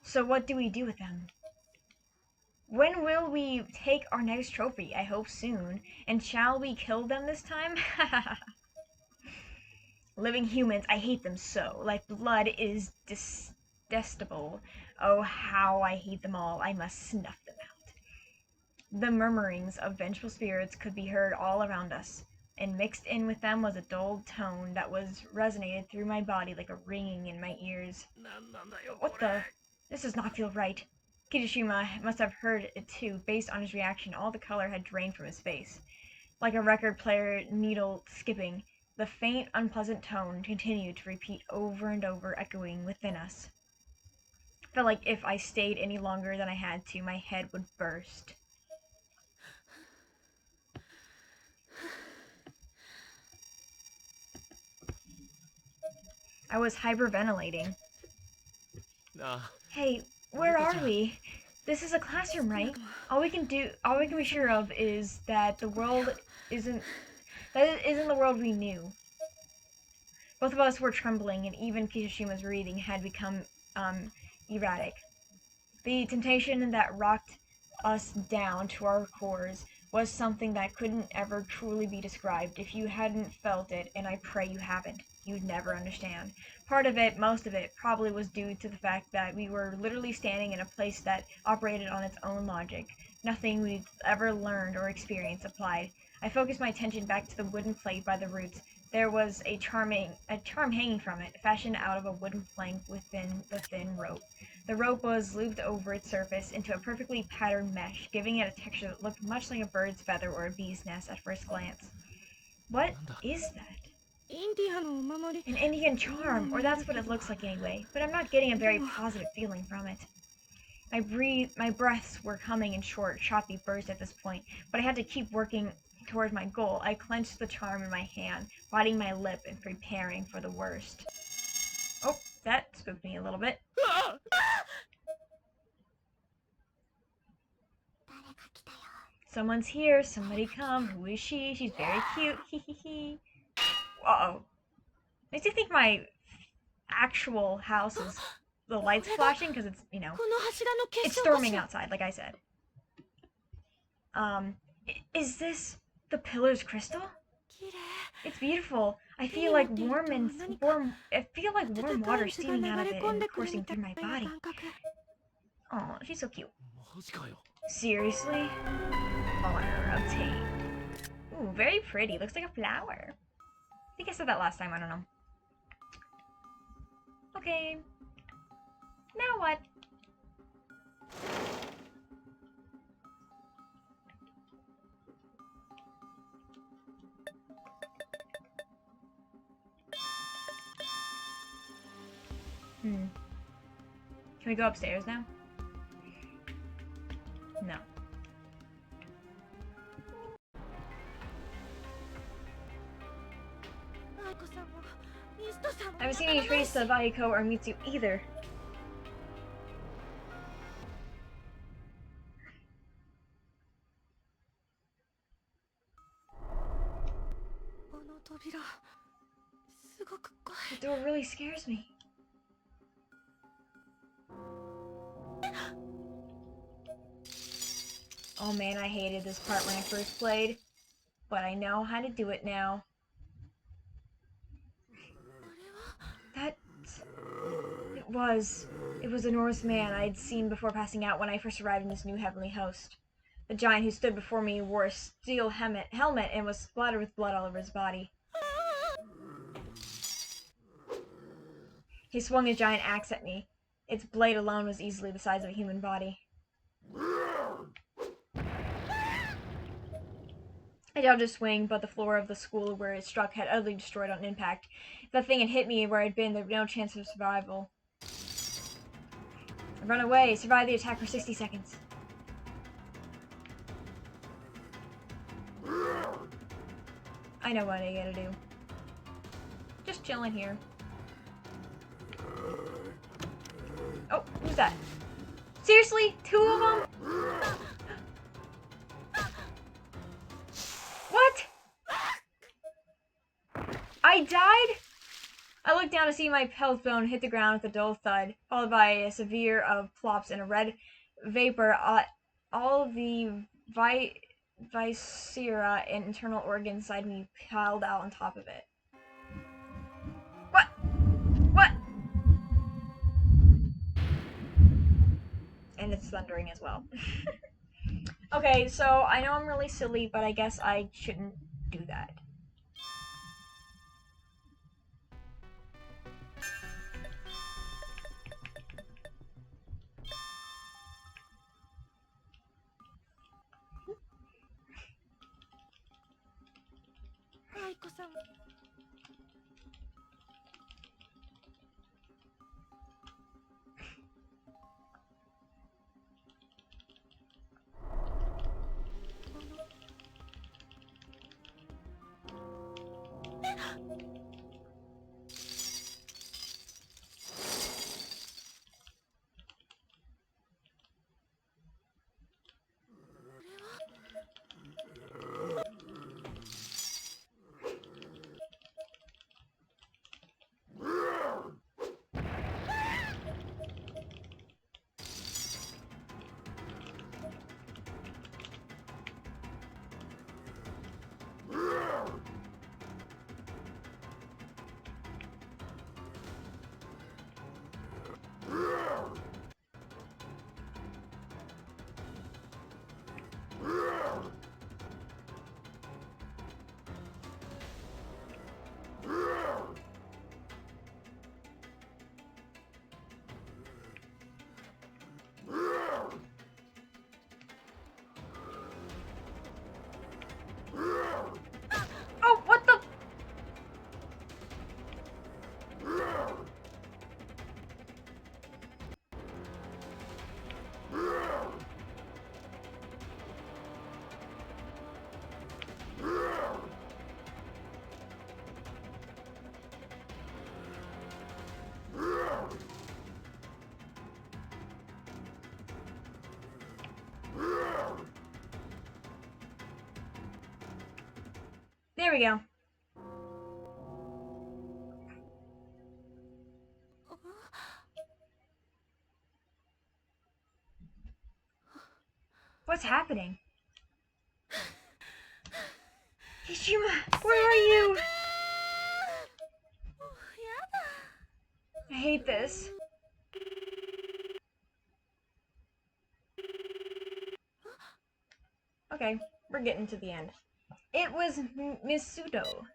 So what do we do with them? When will we take our next trophy? I hope soon. And shall we kill them this time? Living humans, I hate them so. Like blood is detestable. Oh, how I hate them all. I must snuff them out. The murmurings of vengeful spirits could be heard all around us, and mixed in with them was a dulled tone that resonated through my body like a ringing in my ears. What the? This does not feel right. Kirishima must have heard it too. Based on his reaction, all the color had drained from his face. Like a record player needle skipping, the faint, unpleasant tone continued to repeat over and over, echoing within us. Felt like if I stayed any longer than I had to, my head would burst. I was hyperventilating. Hey, where are we? This is a classroom, right? All we can be sure of is that the world isn't the world we knew. Both of us were trembling, and even Kishishima's breathing had become erratic. The temptation that rocked us down to our cores was something that couldn't ever truly be described. If you hadn't felt it, and I pray you haven't, you'd never understand. Part of it, most of it, probably was due to the fact that we were literally standing in a place that operated on its own logic. Nothing we'd ever learned or experienced applied. I focused my attention back to the wooden plate by the roots. There was a charm hanging from it, fashioned out of a wooden plank within the thin rope. The rope was looped over its surface into a perfectly patterned mesh, giving it a texture that looked much like a bird's feather or a bee's nest at first glance. What is that? An Indian charm, or that's what it looks like anyway, but I'm not getting a very positive feeling from it. My breaths were coming in short, choppy bursts at this point, but I had to keep working toward my goal. I clenched the charm in my hand, biting my lip and preparing for the worst. Oh, that spooked me a little bit. Someone's here, somebody come. Who is she? She's very cute. Hee hee hee. Uh-oh. Makes me think my actual house is the lights flashing because it's, you know, it's storming outside, like I said. Is this the pillar's crystal? It's beautiful. I feel like warm water steaming out of it and coursing through my body. Oh, she's so cute. Seriously? Honor obtained. Ooh, very pretty. Looks like a flower. I think I said that last time, I don't know. Okay. Now what? Can we go upstairs now? No. change race to Baiko or Mitsu either. The door really scares me. Oh man, I hated this part when I first played, but I know how to do it now. It was a Norse man I had seen before passing out when I first arrived in this new heavenly host. The giant who stood before me wore a steel helmet and was splattered with blood all over his body. He swung a giant axe at me. Its blade alone was easily the size of a human body. I dodged a swing, but the floor of the school where it struck had utterly destroyed on impact. If the thing had hit me where I'd been, there was no chance of survival. Run away! Survive the attack for 60 seconds. I know what I gotta do. Just chilling here. Oh, who's that? Seriously? 2 of them? What? I died? I looked down to see my health bone hit the ground with a dull thud, followed by a severe of plops and a red vapor. All the viscera and internal organs inside me piled out on top of it. What? What? And it's thundering as well. Okay, so I know I'm really silly, but I guess I shouldn't do that. Oh, what the? There we go. What's happening? Hishima, where are you? I hate this. Okay, we're getting to the end. It was Misuto.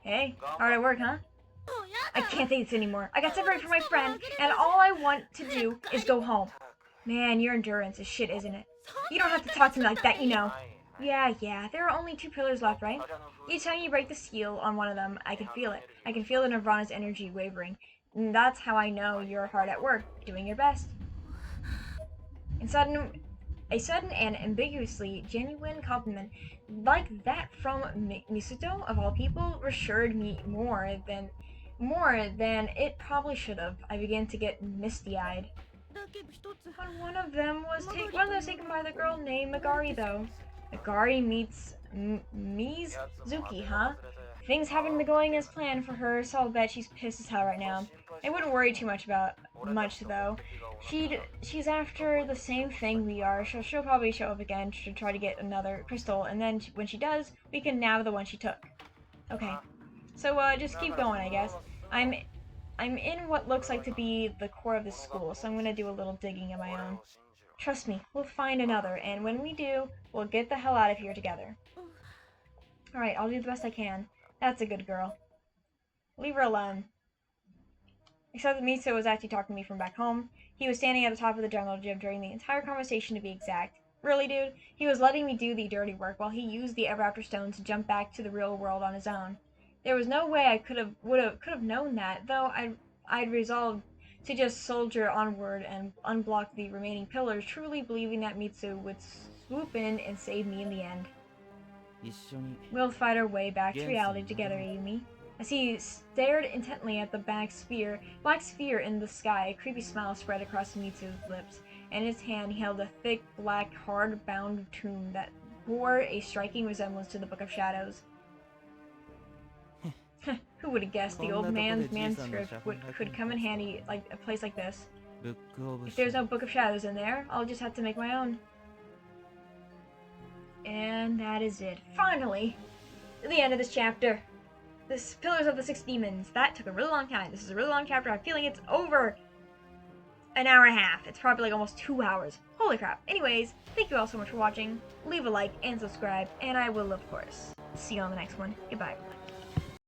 Hey, hard at work, huh? I can't take this anymore. I got separated from my friend, and all I want to do is go home. Man, your endurance is shit, isn't it? You don't have to talk to me like that, you know. Yeah, there are only 2 pillars left, right? Each time you break the seal on one of them, I can feel it. I can feel the Nirvana's energy wavering. And that's how I know you're hard at work, doing your best. A sudden and ambiguously genuine compliment like that from Misuto, of all people, reassured me more more than it probably should have. I began to get misty-eyed. But one of them was taken by the girl named Megari, though. Megari meets Mizuki, huh? Things haven't been going as planned for her, so I'll bet she's pissed as hell right now. I wouldn't worry too much though. She's after the same thing we are, so she'll probably show up again to try to get another crystal, and then when she does, we can nab the one she took. Okay. So just keep going, I guess. I'm in what looks like to be the core of this school, so I'm gonna do a little digging of my own. Trust me, we'll find another, and when we do, we'll get the hell out of here together. Alright, I'll do the best I can. That's a good girl. Leave her alone. Except that Mitsu was actually talking to me from back home. He was standing at the top of the jungle gym during the entire conversation, to be exact. Really, dude? He was letting me do the dirty work while he used the Ever-After Stone to jump back to the real world on his own. There was no way I could have known that, though I'd resolved to just soldier onward and unblock the remaining pillars, truly believing that Mitsu would swoop in and save me in the end. We'll fight our way back to reality together, Ayumi. As he stared intently at the black sphere in the sky, a creepy smile spread across Mitsu's lips, and in his hand he held a thick, black, hard-bound tome that bore a striking resemblance to the Book of Shadows. Who would have guessed the old man's manuscript could come in handy like a place like this? If there's no Book of Shadows in there, I'll just have to make my own. And that is it. Finally! The end of this chapter. This Pillars of the Six Demons. That took a really long time. This is a really long chapter. I'm feeling it's over an hour and a half. It's probably like almost 2 hours. Holy crap. Anyways, thank you all so much for watching. Leave a like and subscribe, and I will, of course, see you on the next one. Goodbye, everyone.